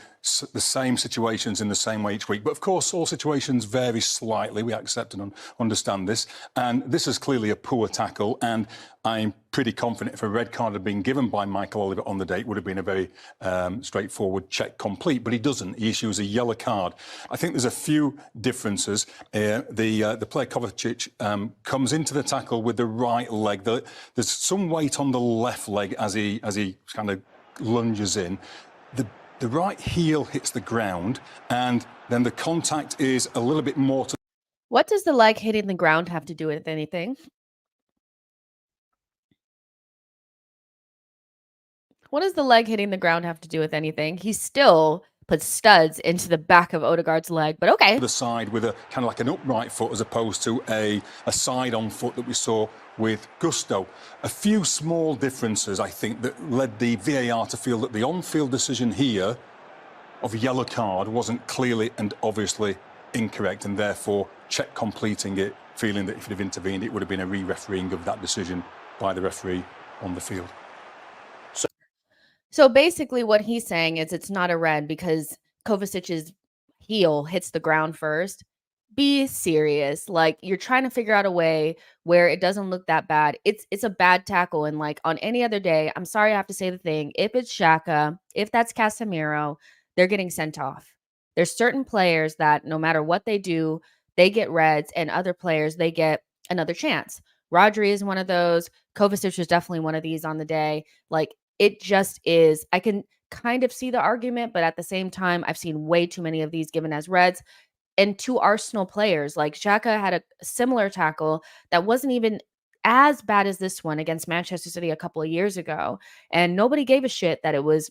the same situations in the same way each week. But of course, all situations vary slightly. We accept and understand this. And this is clearly a poor tackle. And I'm pretty confident if a red card had been given by Michael Oliver on the day, it would have been a very straightforward check complete. But he doesn't. He issues a yellow card. I think there's a few differences. The player Kovacic comes into the tackle with the right leg. There's some weight on the left leg as he kind of lunges in. The right heel hits the ground, and then the contact is a little bit more to... What does the leg hitting the ground have to do with anything? What does the leg hitting the ground have to do with anything? He still put studs into the back of Odegaard's leg, but okay. The side with a kind of like an upright foot as opposed to a side-on foot that we saw with Gusto. A few small differences, I think, that led the VAR to feel that the on-field decision here of a yellow card wasn't clearly and obviously incorrect, and therefore Czech completing it, feeling that if he'd have intervened, it would have been a re-refereeing of that decision by the referee on the field. So basically what he's saying is it's not a red because Kovacic's heel hits the ground first. Be serious. Like, you're trying to figure out a way where it doesn't look that bad. It's a bad tackle, and like on any other day, I'm sorry I have to say the thing, if it's Xhaka, if that's Casemiro, they're getting sent off. There's certain players that no matter what they do, they get reds, and other players they get another chance. Rodri is one of those. Kovacic was definitely one of these on the day. Like, it just is. I can kind of see the argument, but at the same time, I've seen way too many of these given as reds. And two Arsenal players, like Xhaka had a similar tackle that wasn't even as bad as this one against Manchester City a couple of years ago. And nobody gave a shit that it was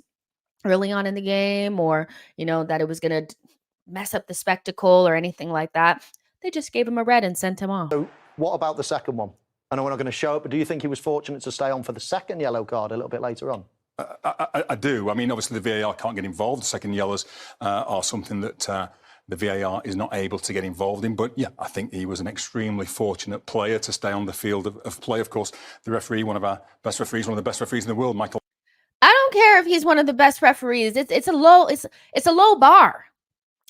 early on in the game, or, that it was going to mess up the spectacle or anything like that. They just gave him a red and sent him off. So what about the second one? I know we're not going to show it, but do you think he was fortunate to stay on for the second yellow card a little bit later on? I do. I mean, obviously the VAR can't get involved. The second yellows are something that the VAR is not able to get involved in. But yeah, I think he was an extremely fortunate player to stay on the field of play. Of course, the referee, one of our best referees, one of the best referees in the world, Michael. I don't care if he's one of the best referees. It's a low bar.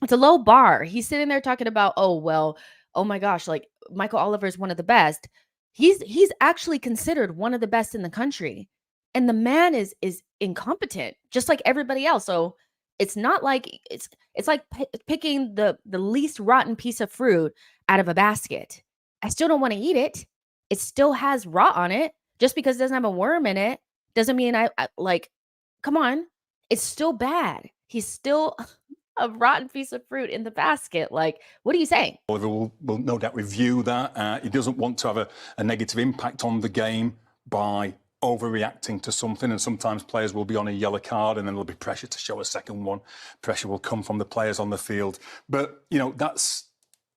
It's a low bar. He's sitting there talking about, oh my gosh, like Michael Oliver is one of the best. He's actually considered one of the best in the country. And the man is incompetent, just like everybody else. So it's not like it's like picking the least rotten piece of fruit out of a basket. I still don't want to eat it. It still has rot on it. Just because it doesn't have a worm in it doesn't mean I like, come on. It's still bad. He's still a rotten piece of fruit in the basket. Like, what are you saying? Oliver will no doubt review that. He doesn't want to have a negative impact on the game by overreacting to something, and sometimes players will be on a yellow card and then there'll be pressure to show a second one. Pressure will come from the players on the field. But, that's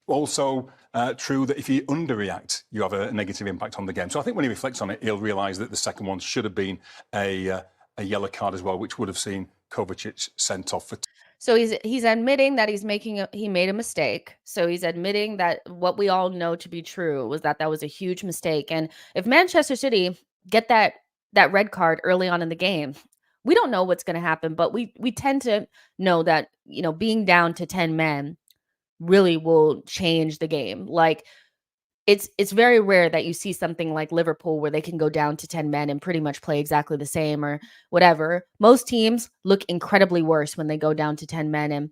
also true that if you underreact, you have a negative impact on the game. So I think when he reflects on it, he'll realise that the second one should have been a yellow card as well, which would have seen Kovacic sent off for. So he's admitting that he made a mistake. So he's admitting that what we all know to be true was that was a huge mistake. And if Manchester City get that red card early on in the game, we don't know what's going to happen, but we tend to know that, being down to 10 men really will change the game. Like, it's very rare that you see something like Liverpool where they can go down to 10 men and pretty much play exactly the same or whatever. Most teams look incredibly worse when they go down to 10 men. And,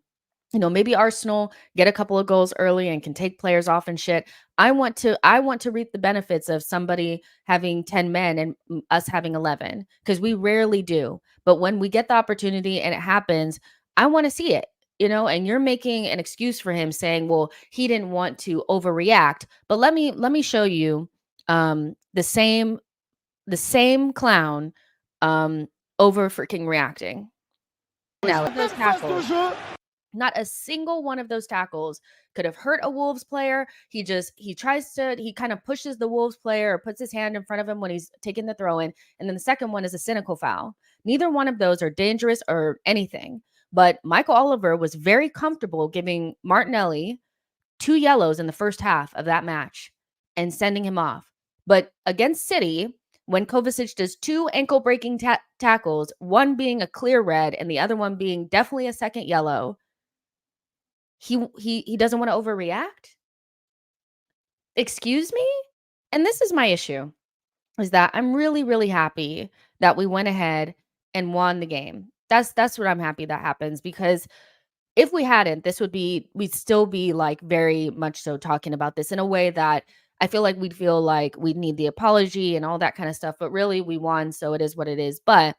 maybe Arsenal get a couple of goals early and can take players off and shit. I want to reap the benefits of somebody having 10 men and us having 11, because we rarely do. But when we get the opportunity and it happens, I want to see it. And you're making an excuse for him saying, well, he didn't want to overreact. But let me show you the same clown over freaking reacting. Now, those tackles, not a single one of those tackles could have hurt a Wolves player. He kind of pushes the Wolves player or puts his hand in front of him when he's taking the throw in. And then the second one is a cynical foul. Neither one of those are dangerous or anything. But Michael Oliver was very comfortable giving Martinelli 2 yellows in the first half of that match and sending him off. But against City, when Kovacic does 2 ankle-breaking tackles, one being a clear red and the other one being definitely a second yellow, he doesn't want to overreact? Excuse me? And this is my issue, is that I'm really, really happy that we went ahead and won the game. That's what I'm happy that happens, because if we hadn't, we'd still be like very much so talking about this in a way that I feel like we'd feel like we'd need the apology and all that kind of stuff. But really, we won, so it is what it is. But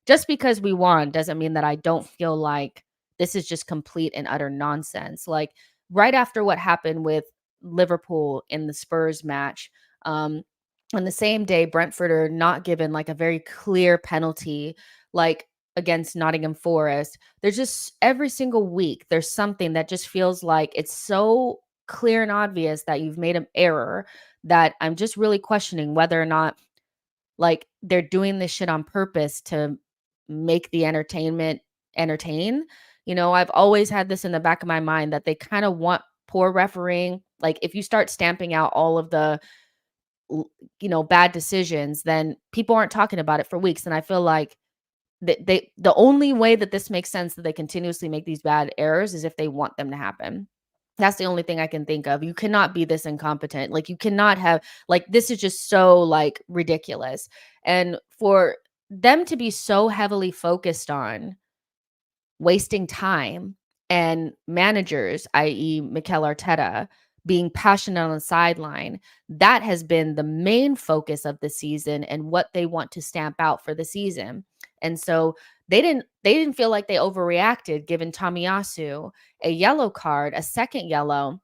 just because we won doesn't mean that I don't feel like this is just complete and utter nonsense. Like, right after what happened with Liverpool in the Spurs match, on the same day, Brentford are not given like a very clear penalty, like against Nottingham Forest. There's just every single week, there's something that just feels like it's so clear and obvious that you've made an error that I'm just really questioning whether or not like they're doing this shit on purpose to make the entertainment entertain. I've always had this in the back of my mind that they kind of want poor refereeing. Like if you start stamping out all of the bad decisions, then people aren't talking about it for weeks. And I feel like the only way that this makes sense that they continuously make these bad errors is if they want them to happen. That's the only thing I can think of. You cannot be this incompetent. Like you cannot have like this is just so like ridiculous. And for them to be so heavily focused on wasting time and managers, i.e. Mikel Arteta, being passionate on the sideline, that has been the main focus of the season and what they want to stamp out for the season. And so they didn't feel like they overreacted, giving Tomiyasu a yellow card, a second yellow,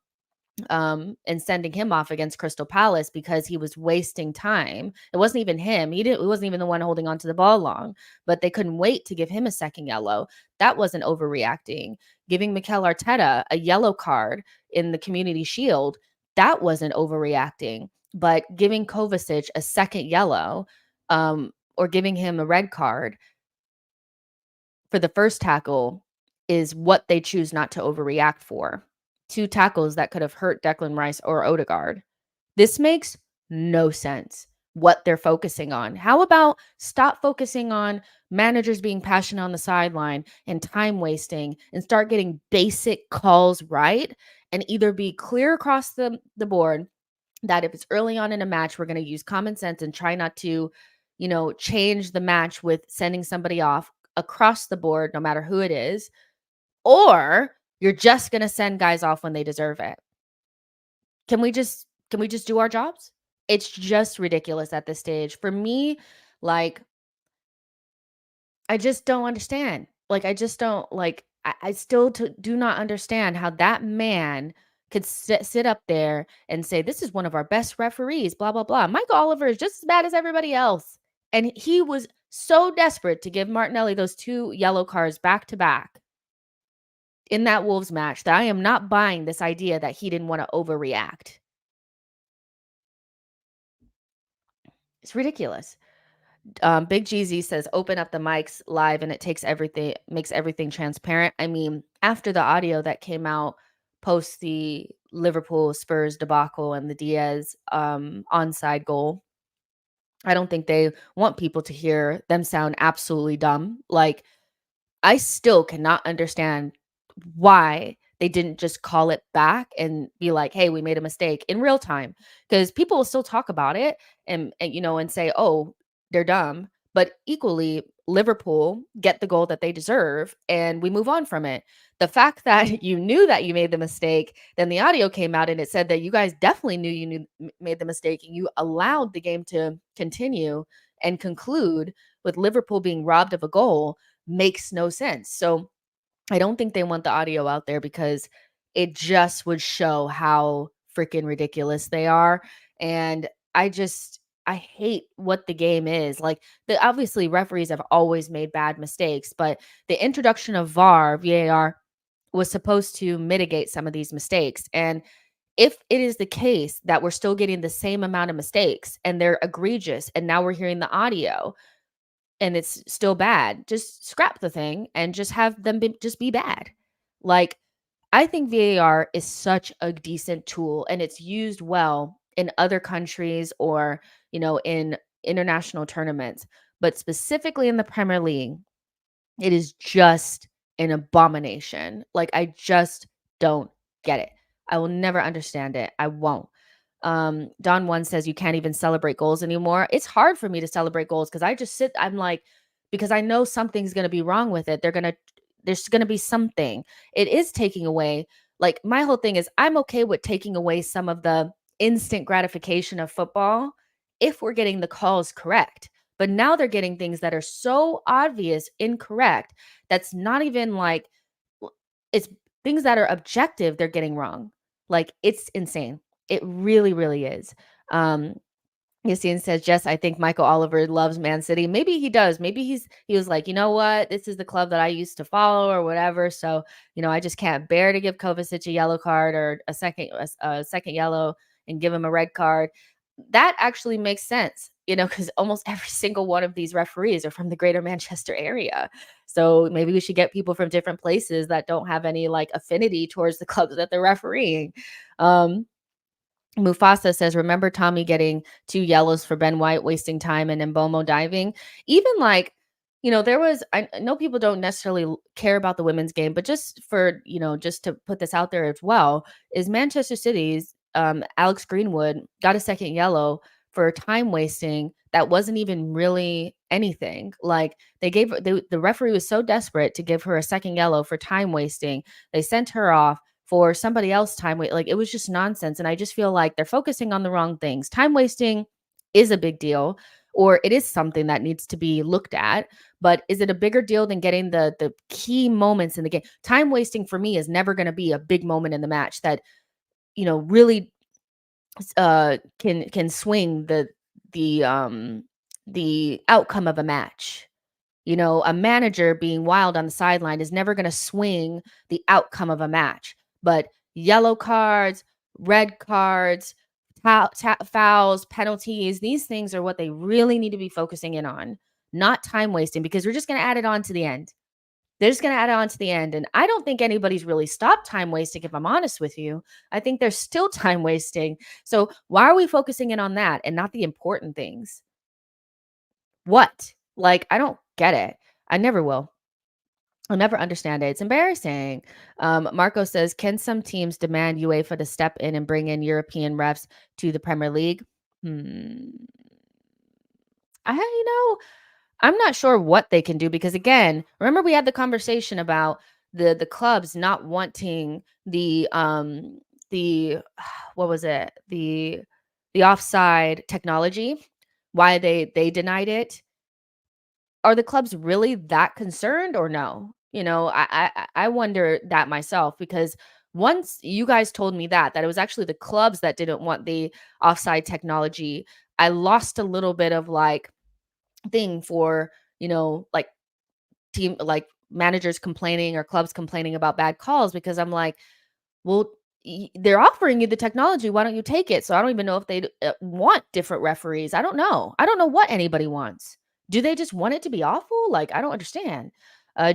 and sending him off against Crystal Palace because he was wasting time. It wasn't even him. He wasn't even the one holding on to the ball long, but they couldn't wait to give him a second yellow. That wasn't overreacting. Giving Mikel Arteta a yellow card in the Community Shield, that wasn't overreacting. But giving Kovacic a second yellow, or giving him a red card for the first tackle is what they choose not to overreact for. 2 tackles that could have hurt Declan Rice or Odegaard. This makes no sense what they're focusing on. How about stop focusing on managers being passionate on the sideline and time wasting and start getting basic calls right and either be clear across the board that if it's early on in a match, we're going to use common sense and try not to, change the match with sending somebody off across the board, no matter who it is, or you're just going to send guys off when they deserve it. Can we just do our jobs? It's just ridiculous at this stage. For me, like I just don't understand. Like I just don't like I still do not understand how that man could sit up there and say this is one of our best referees, blah blah blah. Mike Oliver is just as bad as everybody else. And he was so desperate to give Martinelli those 2 yellow cards back to back in that Wolves match that I am not buying this idea that he didn't want to overreact. It's ridiculous. Big Jeezy says, open up the mics live and it makes everything transparent. I mean, after the audio that came out post the Liverpool Spurs debacle and the Diaz onside goal, I don't think they want people to hear them sound absolutely dumb. Like, I still cannot understand why they didn't just call it back and be like, hey, we made a mistake in real time. Because people will still talk about it and say, oh, they're dumb. But equally, Liverpool get the goal that they deserve and we move on from it. The fact that you knew that you made the mistake, then the audio came out and it said that you guys definitely made the mistake and you allowed the game to continue and conclude with Liverpool being robbed of a goal makes no sense. So I don't think they want the audio out there because it just would show how freaking ridiculous they are. And I hate what the game is. Like obviously referees have always made bad mistakes, but the introduction of VAR was supposed to mitigate some of these mistakes. And if it is the case that we're still getting the same amount of mistakes and they're egregious and now we're hearing the audio and it's still bad, just scrap the thing and just have them just be bad. Like, I think VAR is such a decent tool and it's used well in other countries or, in international tournaments, but specifically in the Premier League, it is just an abomination. Like, I just don't get it. I will never understand it. I won't. Don One says you can't even celebrate goals anymore. It's hard for me to celebrate goals because I just I'm like, because I know something's gonna be wrong with it. There's gonna be something. It is taking away, like my whole thing is I'm okay with taking away some of the instant gratification of football if we're getting the calls correct. But now they're getting things that are so obvious incorrect that's not even like it's things that are objective they're getting wrong. Like it's insane. It really, really is. Yassine says, Jess, I think Michael Oliver loves Man City. Maybe he does. Maybe he was like, you know what? This is the club that I used to follow or whatever. So, I just can't bear to give Kovacic a yellow card or a second yellow and give him a red card. That actually makes sense, because almost every single one of these referees are from the greater Manchester area. So maybe we should get people from different places that don't have any like affinity towards the clubs that they're refereeing. Mufasa says, remember Tommy getting 2 yellows for Ben White wasting time and Mbomo diving? Even like, I know people don't necessarily care about the women's game, but just for, just to put this out there as well, is Manchester City's Alex Greenwood got a second yellow for time wasting that wasn't even really anything. Like the referee was so desperate to give her a second yellow for time wasting. They sent her off for somebody else time wait. Like it was just nonsense. And I just feel like they're focusing on the wrong things. Time wasting is a big deal, or it is something that needs to be looked at. But is it a bigger deal than getting the key moments in the game? Time wasting for me is never going to be a big moment in the match that, really can swing the outcome of a match. A manager being wild on the sideline is never going to swing the outcome of a match. But yellow cards, red cards, fouls, penalties, these things are what they really need to be focusing in on, not time wasting, because we're just going to add it on to the end. They're just going to add it on to the end. And I don't think anybody's really stopped time wasting, if I'm honest with you. I think there's still time wasting. So why are we focusing in on that and not the important things? What? Like, I don't get it. I never will. I'll never understand it. It's embarrassing. Marco says, can some teams demand UEFA to step in and bring in European refs to the Premier League? I'm not sure what they can do, because again, remember we had the conversation about the clubs not wanting the what was it? The offside technology, why they denied it. Are the clubs really that concerned or no? I wonder that myself, because once you guys told me that it was actually the clubs that didn't want the offside technology, I lost a little bit of like thing for, like team, like managers complaining or clubs complaining about bad calls, because I'm like, well, they're offering you the technology. Why don't you take it? So I don't even know if they want different referees. I don't know. I don't know what anybody wants. Do they just want it to be awful? Like, I don't understand.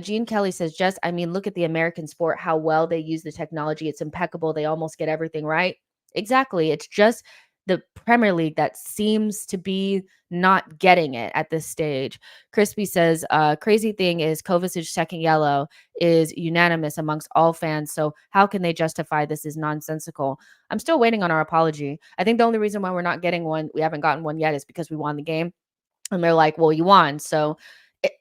Gene Kelly says, Jess, I mean, look at the American sport, how well they use the technology. It's impeccable. They almost get everything right. Exactly. It's just the Premier League that seems to be not getting it at this stage. Crispy says, crazy thing is Kovacic's second yellow is unanimous amongst all fans. So how can they justify this is nonsensical? I'm still waiting on our apology. I think the only reason why we're not getting one, we haven't gotten one yet, is because we won the game. And they're like, well, you won. So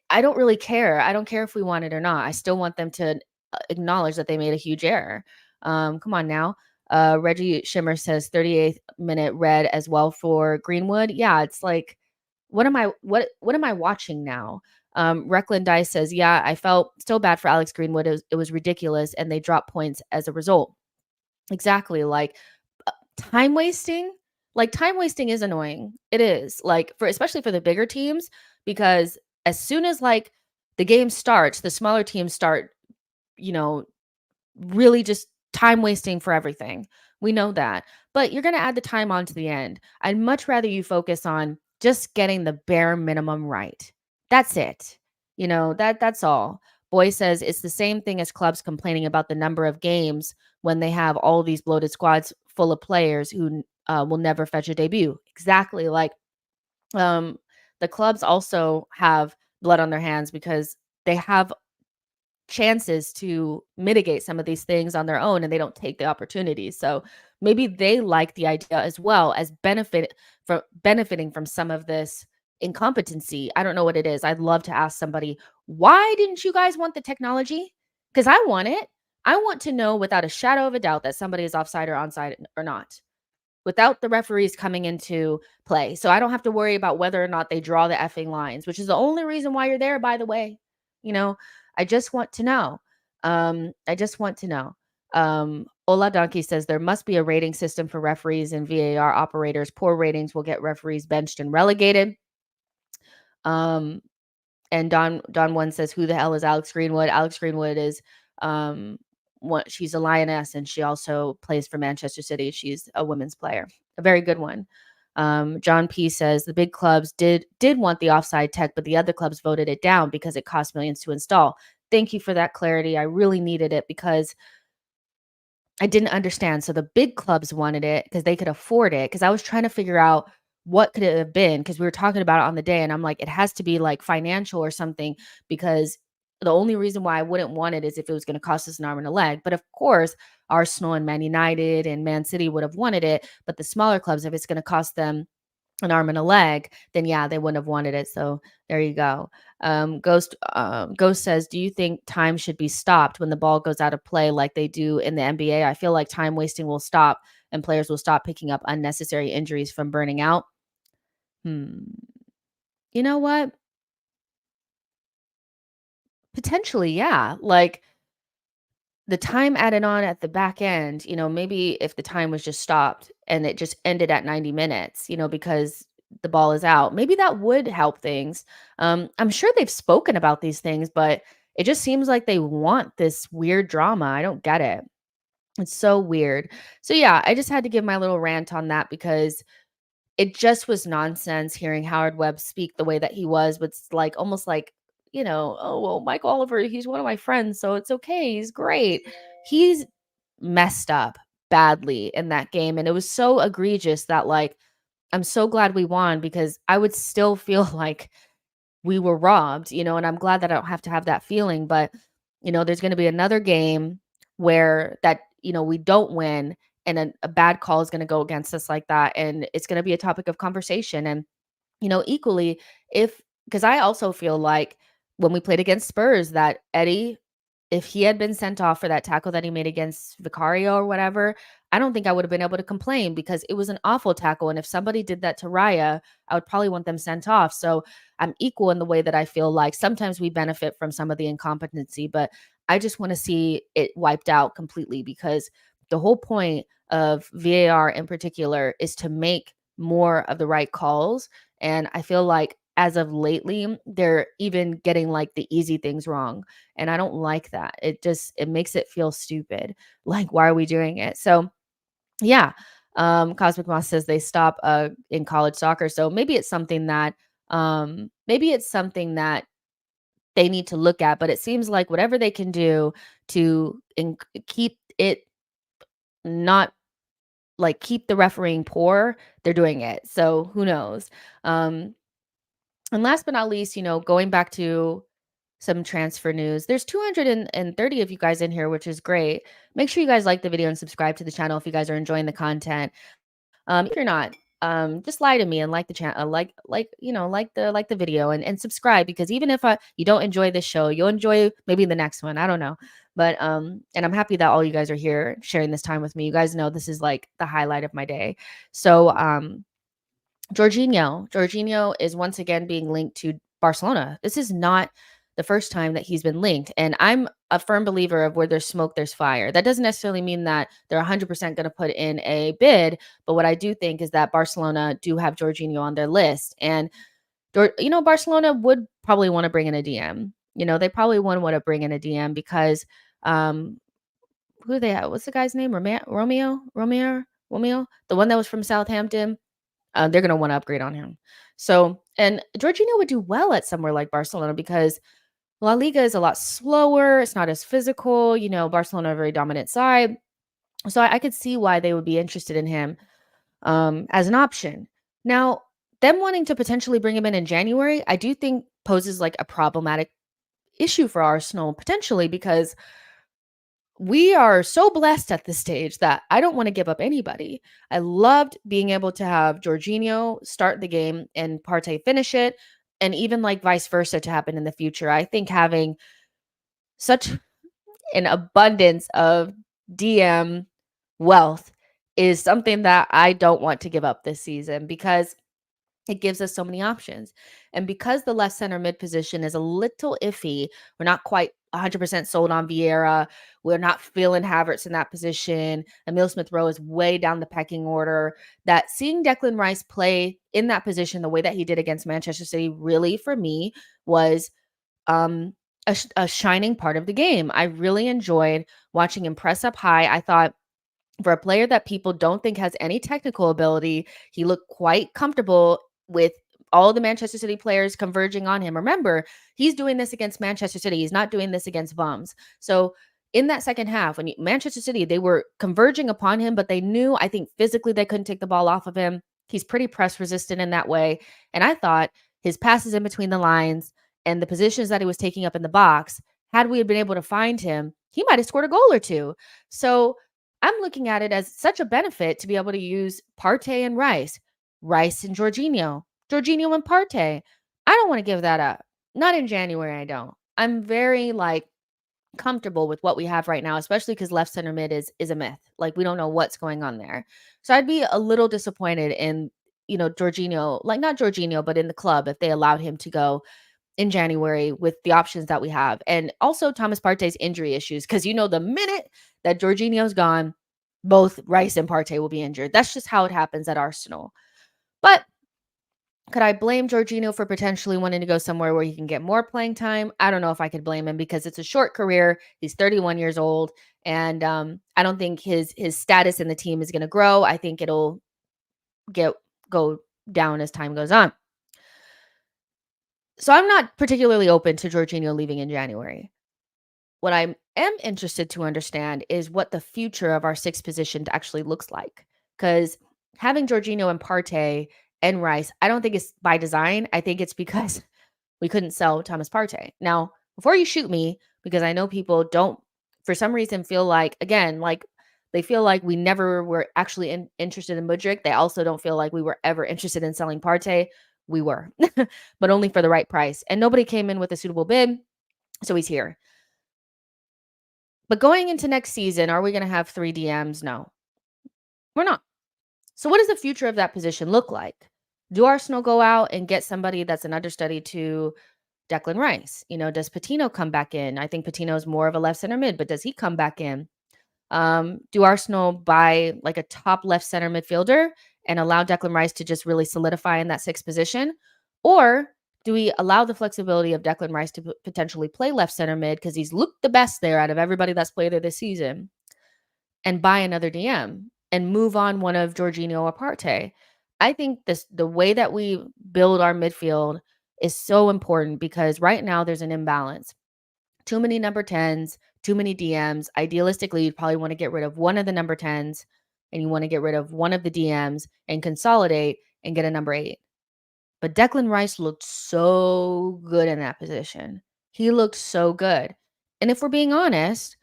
I don't really care. I don't care if we won it or not. I still want them to acknowledge that they made a huge error. Come on now. Reggie Shimmer says 38th minute red as well for Greenwood. Yeah, it's like, what am I watching now? Recklin Dice says, yeah, I felt still bad for Alex Greenwood. It was ridiculous, and they dropped points as a result. Exactly. Like time wasting. Like time wasting is annoying. It is, like, especially for the bigger teams, because as soon as like the game starts, the smaller teams start, really just time wasting for everything. We know that. But you're going to add the time on to the end. I'd much rather you focus on just getting the bare minimum right. That's it. That's all. Boy says it's the same thing as clubs complaining about the number of games when they have all these bloated squads full of players who will never fetch a debut. Exactly. Like the clubs also have blood on their hands because they have chances to mitigate some of these things on their own, and they don't take the opportunities. So maybe they like the idea as well as benefiting from some of this incompetency. I don't know what it is. I'd love to ask somebody, why didn't you guys want the technology? Because I want it. I want to know without a shadow of a doubt that somebody is offside or onside or not, without the referees coming into play. So I don't have to worry about whether or not they draw the effing lines, which is the only reason why you're there, by the way. I just want to know. I just want to know. Ola Donkey says there must be a rating system for referees and VAR operators. Poor ratings will get referees benched and relegated. And Don One says, who the hell is Alex Greenwood? Alex Greenwood is she's a Lioness, and she also plays for Manchester City. She's a women's player, a very good one. John P says the big clubs did want the offside tech, but the other clubs voted it down because it cost millions to install. Thank you for that clarity. I really needed it because I didn't understand. So the big clubs wanted it because they could afford it. Because I was trying to figure out what could it have been, because we were talking about it on the day, and I'm like, it has to be like financial or something, because the only reason why I wouldn't want it is if it was going to cost us an arm and a leg. But of course, Arsenal and Man United and Man City would have wanted it. But the smaller clubs, if it's going to cost them an arm and a leg, then yeah, they wouldn't have wanted it. So there you go. Ghost says, do you think time should be stopped when the ball goes out of play like they do in the NBA? I feel like time wasting will stop and players will stop picking up unnecessary injuries from burning out. You know what? Potentially, yeah. Like the time added on at the back end, maybe if the time was just stopped and it just ended at 90 minutes, because the ball is out, maybe that would help things. I'm sure they've spoken about these things, but it just seems like they want this weird drama. I don't get it. It's so weird. So yeah, I just had to give my little rant on that because it just was nonsense hearing Howard Webb speak the way that he was, but it's like almost like, oh, well, Mike Oliver, he's one of my friends, so it's okay. He's great. He's messed up badly in that game. And it was so egregious that, like, I'm so glad we won, because I would still feel like we were robbed, and I'm glad that I don't have to have that feeling. But, there's going to be another game where that, we don't win, and a bad call is going to go against us like that. And it's going to be a topic of conversation. And, equally, because I also feel like when we played against Spurs, that Eddie, if he had been sent off for that tackle that he made against Vicario or whatever, I don't think I would have been able to complain, because it was an awful tackle. And if somebody did that to Raya, I would probably want them sent off. So I'm equal in the way that I feel like sometimes we benefit from some of the incompetency, but I just want to see it wiped out completely, because the whole point of VAR in particular is to make more of the right calls. And I feel like as of lately, they're even getting like the easy things wrong. And I don't like that. It makes it feel stupid. Like, why are we doing it? So yeah. Cosmic Moss says they stop in college soccer. So maybe it's something that they need to look at, but it seems like whatever they can do to keep it not like keep the refereeing poor, they're doing it. So who knows? And last but not least, going back to some transfer news. There's 230 of you guys in here, which is great. Make sure you guys like the video and subscribe to the channel if you guys are enjoying the content. If you're not, just lie to me and like the channel, like the video and subscribe, because even if you don't enjoy this show, you'll enjoy maybe the next one. I don't know, but and I'm happy that all you guys are here sharing this time with me. You guys know this is like the highlight of my day. So Jorginho is once again being linked to Barcelona. This is not the first time that he's been linked. And I'm a firm believer of where there's smoke, there's fire. That doesn't necessarily mean that they're 100% going to put in a bid. But what I do think is that Barcelona do have Jorginho on their list. And, Barcelona would probably want to bring in a DM. They probably wouldn't want to bring in a DM because who do they have? What's the guy's name? Romeo? The one that was from Southampton. They're going to want to upgrade on him. So, and Jorginho would do well at somewhere like Barcelona, because La Liga is a lot slower. It's not as physical. Barcelona, a very dominant side. So I could see why they would be interested in him as an option. Now, them wanting to potentially bring him in January, I do think poses like a problematic issue for Arsenal potentially, because we are so blessed at this stage that I don't want to give up anybody. I loved being able to have Jorginho start the game and Partey finish it, and even like vice versa to happen in the future. I think having such an abundance of DM wealth is something that I don't want to give up this season, because it gives us so many options. And because the left center mid position is a little iffy, we're not quite 100% sold on Vieira. We're not feeling Havertz in that position. Emile Smith-Rowe is way down the pecking order. That seeing Declan Rice play in that position the way that he did against Manchester City really, for me, was a shining part of the game. I really enjoyed watching him press up high. I thought for a player that people don't think has any technical ability, he looked quite comfortable with all the Manchester City players converging on him. Remember, he's doing this against Manchester City. He's not doing this against bums. So in that second half, when Manchester City, they were converging upon him, but they knew, I think physically they couldn't take the ball off of him. He's pretty press resistant in that way. And I thought his passes in between the lines and the positions that he was taking up in the box, had we been able to find him, he might have scored a goal or two. So I'm looking at it as such a benefit to be able to use Partey and Rice, Rice and Jorginho, Jorginho and Partey. I don't want to give that up. Not in January, I don't. I'm very comfortable with what we have right now, especially because left center mid is a myth. Like, we don't know what's going on there. So I'd be a little disappointed in, Jorginho, not Jorginho, but in the club if they allowed him to go in January with the options that we have. And also Thomas Partey's injury issues, because the minute that Jorginho's gone, both Rice and Partey will be injured. That's just how it happens at Arsenal. But could I blame Jorginho for potentially wanting to go somewhere where he can get more playing time? I don't know if I could blame him, because it's a short career. He's 31 years old, and I don't think his status in the team is going to grow. I think it'll go down as time goes on. So I'm not particularly open to Jorginho leaving in January. What I am interested to understand is what the future of our sixth position actually looks like. Because having Jorginho and Partey and Rice, I don't think it's by design. I think it's because we couldn't sell Thomas Partey. Now, before you shoot me, because I know people don't, for some reason, feel like, again, they feel like we never were actually interested in Mudryk. They also don't feel like we were ever interested in selling Partey. We were, but only for the right price. And nobody came in with a suitable bid, so he's here. But going into next season, are we going to have 3 DMs? No, we're not. So what does the future of that position look like? Do Arsenal go out and get somebody that's an understudy to Declan Rice? Does Patino come back in? I think Patino is more of a left center mid, but does he come back in? Do Arsenal buy a top left center midfielder and allow Declan Rice to just really solidify in that sixth position? Or do we allow the flexibility of Declan Rice to potentially play left center mid, because he's looked the best there out of everybody that's played there this season, and buy another DM and move on one of Jorginho or Partey? I think the way that we build our midfield is so important, because right now there's an imbalance. Too many number 10s, too many DMs. Idealistically, you'd probably want to get rid of one of the number 10s, and you want to get rid of one of the DMs and consolidate and get a number 8. But Declan Rice looked so good in that position. He looked so good. And if we're being honest,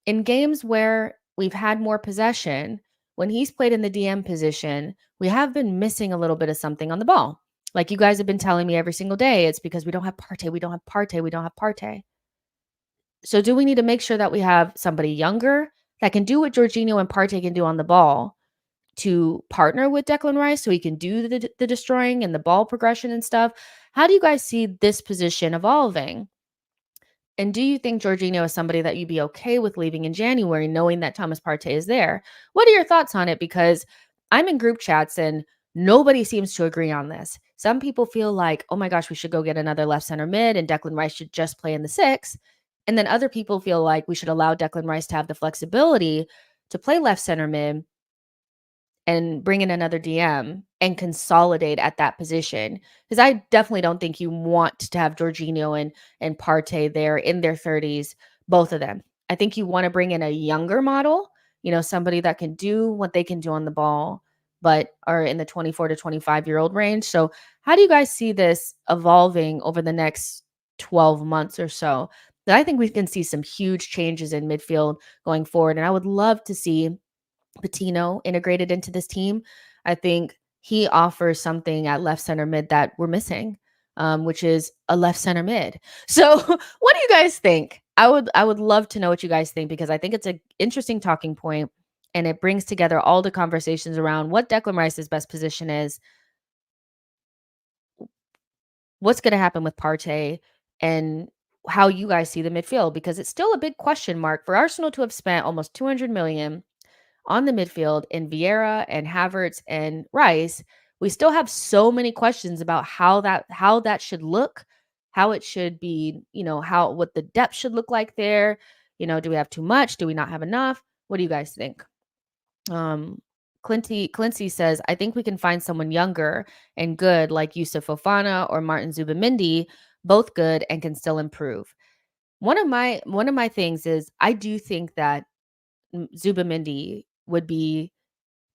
in games where we've had more possession, when he's played in the DM position, we have been missing a little bit of something on the ball. Like you guys have been telling me every single day, it's because we don't have Partey, we don't have Partey, we don't have Partey. So do we need to make sure that we have somebody younger that can do what Jorginho and Partey can do on the ball to partner with Declan Rice so he can do the destroying and the ball progression and stuff? How do you guys see this position evolving? And do you think Jorginho is somebody that you'd be okay with leaving in January, knowing that Thomas Partey is there? What are your thoughts on it? Because I'm in group chats and nobody seems to agree on this. Some people feel like, oh my gosh, we should go get another left center mid and Declan Rice should just play in the 6. And then other people feel like we should allow Declan Rice to have the flexibility to play left center mid and bring in another DM and consolidate at that position. Because I definitely don't think you want to have Jorginho and Partey there in their 30s, both of them. I think you want to bring in a younger model, somebody that can do what they can do on the ball, but are in the 24 to 25-year-old range. So how do you guys see this evolving over the next 12 months or so? I think we can see some huge changes in midfield going forward. And I would love to see Patino integrated into this team. I think he offers something at left center mid that we're missing, which is a left center mid. So what do you guys think? I would love to know what you guys think, because I think it's an interesting talking point, and it brings together all the conversations around what Declan Rice's best position is, what's going to happen with Partey, and how you guys see the midfield, because it's still a big question mark for Arsenal to have spent almost 200 million on the midfield in Vieira and Havertz and Rice. We still have so many questions about how that should look, how it should be, what the depth should look like there. Do we have too much? Do we not have enough? What do you guys think? Clincy says, I think we can find someone younger and good like Yusuf Fofana or Martin Zubamendi, both good and can still improve. One of my things is I do think that Zubamendi would be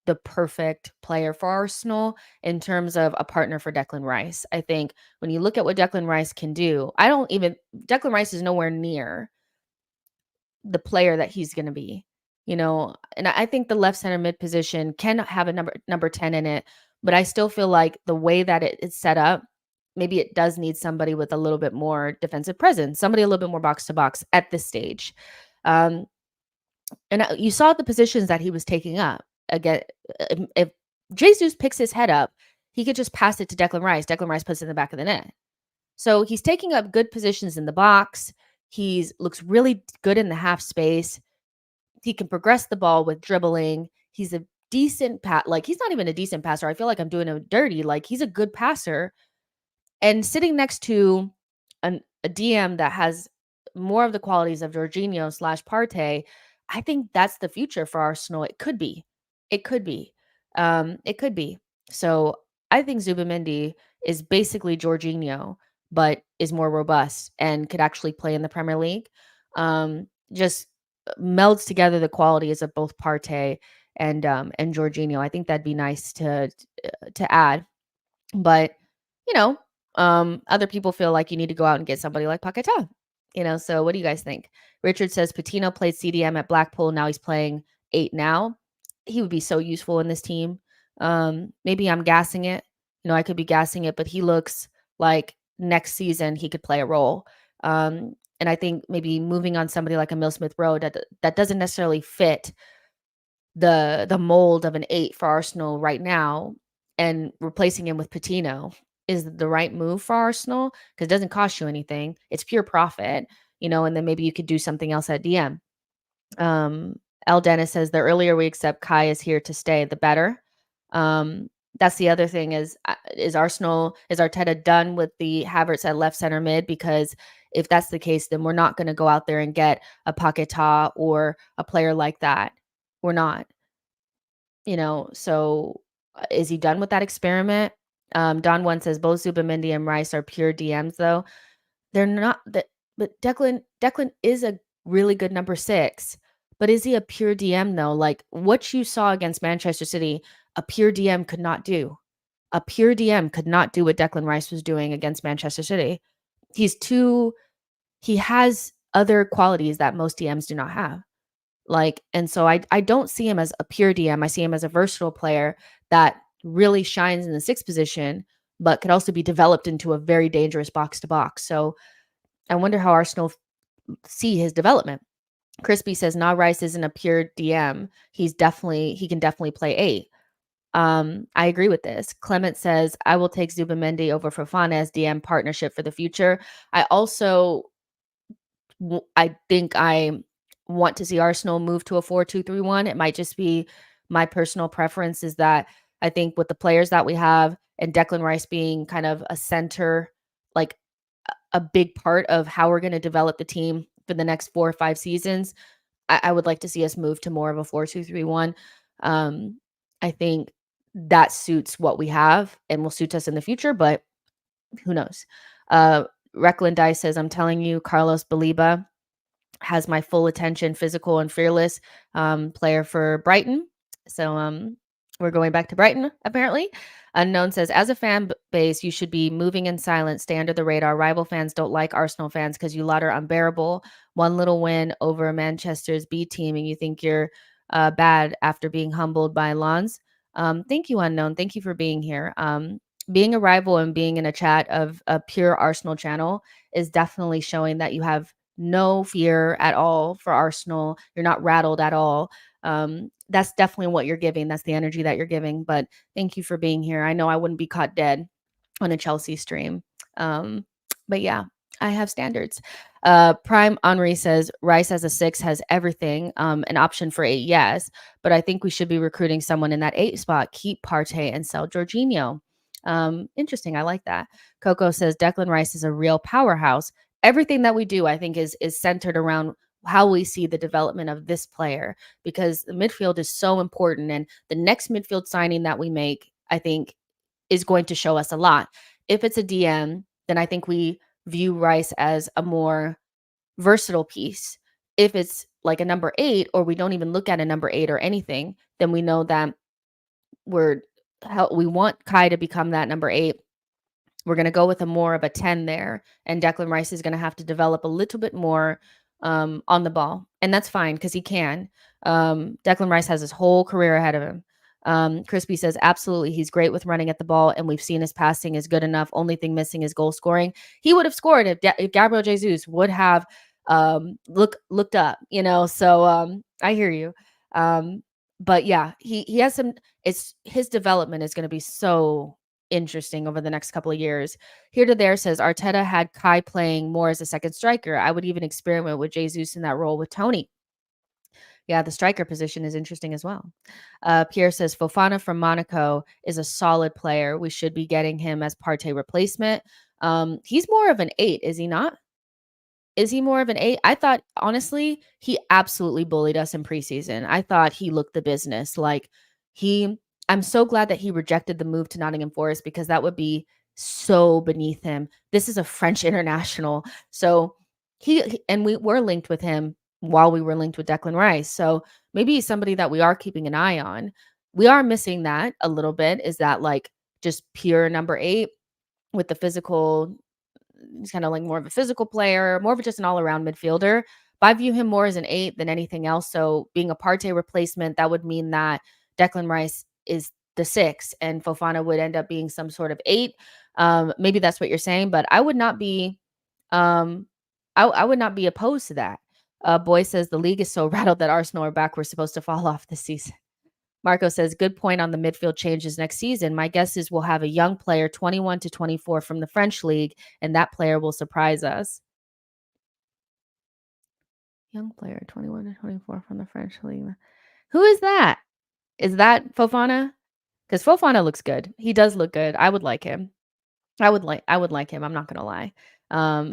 the perfect player for Arsenal in terms of a partner for Declan Rice. I think when you look at what Declan Rice can do, Declan Rice is nowhere near the player that he's going to be, and I think the left center mid position can have a number 10 in it, but I still feel like the way that it's set up, maybe it does need somebody with a little bit more defensive presence, somebody a little bit more box to box at this stage. And you saw the positions that he was taking up. Again, if Jesus picks his head up, he could just pass it to Declan Rice. Declan Rice puts it in the back of the net. So he's taking up good positions in the box. He looks really good in the half space. He can progress the ball with dribbling. He's a decent he's not even a decent passer. I feel like I'm doing him dirty. Like, he's a good passer. And sitting next to a DM that has more of the qualities of Jorginho / Partey, I think that's the future for Arsenal. It could be. It could be. It could be. So I think Zubamendi is basically Jorginho, but is more robust and could actually play in the Premier League. Just melds together the qualities of both Partey and Jorginho. I think that'd be nice to add. But other people feel like you need to go out and get somebody like Paquetá. So what do you guys think? Richard says Patino played CDM at Blackpool. Now he's playing 8 now. He would be so useful in this team. Maybe I'm gassing it. I could be gassing it, but he looks like next season he could play a role. And I think maybe moving on somebody like Emile Smith-Rowe that doesn't necessarily fit the mold of an 8 for Arsenal right now, and replacing him with Patino is the right move for Arsenal, because it doesn't cost you anything. It's pure profit, and then maybe you could do something else at DM. L. Dennis says the earlier we accept Kai is here to stay, the better. That's the other thing is Arteta done with the Havertz at left center mid? Because if that's the case, then we're not going to go out there and get a Paquetá or a player like that. We're not, so is he done with that experiment? Don One says both Zubamendi and Rice are pure DMs, though. They're not that, but Declan is a really good number 6. But is he a pure DM though? Like what you saw against Manchester City, a pure DM could not do. A pure DM could not do what Declan Rice was doing against Manchester City. He has other qualities that most DMs do not have. And so I don't see him as a pure DM. I see him as a versatile player that really shines in the 6th position, but could also be developed into a very dangerous box to box. So I wonder how Arsenal see his development. Crispy says, "Nah, Rice isn't a pure DM. He can definitely play 8." I agree with this. Clement says, "I will take Zubamendi over Fofana as DM partnership for the future." I think I want to see Arsenal move to a 4-2-3-1. It might just be my personal preference, is that I think with the players that we have and Declan Rice being kind of a center, like a big part of how we're going to develop the team for the next 4 or 5 seasons, I would like to see us move to more of a 4-2-3-1. I think that suits what we have and will suit us in the future, but who knows? Reckland Dice says, "I'm telling you, Carlos Baliba has my full attention, physical and fearless, player for Brighton." So we're going back to Brighton, apparently. Unknown says, "As a fan base, you should be moving in silence, stay under the radar. Rival fans don't like Arsenal fans because you lot are unbearable. One little win over Manchester's B team and you think you're bad after being humbled by Lons." Thank you, Unknown. Thank you for being here. Being a rival and being in a chat of a pure Arsenal channel is definitely showing that you have no fear at all for Arsenal. You're not rattled at all. That's definitely what you're giving. That's the energy that you're giving. But thank you for being here. I know I wouldn't be caught dead on a Chelsea stream. But yeah, I have standards. Prime Henri says Rice as a 6 has everything. An option for 8, yes, but I think we should be recruiting someone in that 8 spot. Keep Partey and sell Jorginho. Interesting. I like that. Coco says Declan Rice is a real powerhouse. Everything that we do, I think, is centered around how we see the development of this player, because the midfield is so important, and the next midfield signing that we make, I think, is going to show us a lot. If it's a DM, then I think we view Rice as a more versatile piece. If it's like a number 8, or we don't even look at a number 8 or anything, then we know that we want Kai to become that number 8. We're going to go with a more of a 10 there, and Declan Rice is going to have to develop a little bit more on the ball, and that's fine because he can. Declan Rice has his whole career ahead of him. Crispy says, absolutely, he's great with running at the ball, and we've seen his passing is good enough. Only thing missing is goal scoring. He would have scored if Gabriel Jesus would have looked up, So I hear you. But yeah, he has some. It's his development is going to be so interesting over the next couple of years. Here to There says Arteta had Kai playing more as a second striker. I would even experiment with Jesus in that role with Tony. Yeah, the striker position is interesting as well. Pierre says Fofana from Monaco is a solid player. We should be getting him as Partey replacement. He's more of an 8, is he not? Is he more of an 8? I thought, honestly, he absolutely bullied us in preseason. I thought he looked the business. I'm so glad that he rejected the move to Nottingham Forest, because that would be so beneath him. This is a French international. So we were linked with him while we were linked with Declan Rice. So maybe he's somebody that we are keeping an eye on. We are missing that a little bit. Is that like just pure number 8 with the physical? He's kind of like more of a physical player, more of just an all-around midfielder. But I view him more as an 8 than anything else. So being a Partey replacement, that would mean that Declan Rice is the 6 and Fofana would end up being some sort of 8. Maybe that's what you're saying, but I would not be I would not be opposed to that. Boy says the league is so rattled that Arsenal are back. We're supposed to fall off this season. Marco says, good point on the midfield changes next season. My guess is we'll have a young player, 21 to 24 from the French league, and that player will surprise us. Young player, 21 to 24 from the French league. Who is that? Is that Fofana? Because Fofana looks good. He does look good. I would like him. I would like him. I'm not going to lie.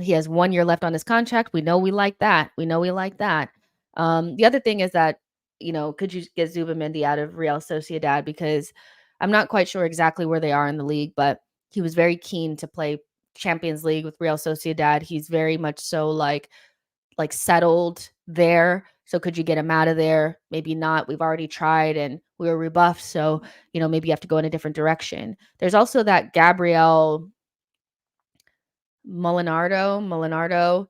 He has 1 year left on his contract. We know we like that. The other thing is that, could you get Zubimendi out of Real Sociedad? Because I'm not quite sure exactly where they are in the league, but he was very keen to play Champions League with Real Sociedad. He's very much so like settled there. So could you get him out of there? Maybe not. We've already tried and we were rebuffed. So, maybe you have to go in a different direction. There's also that Gabriel Molinardo.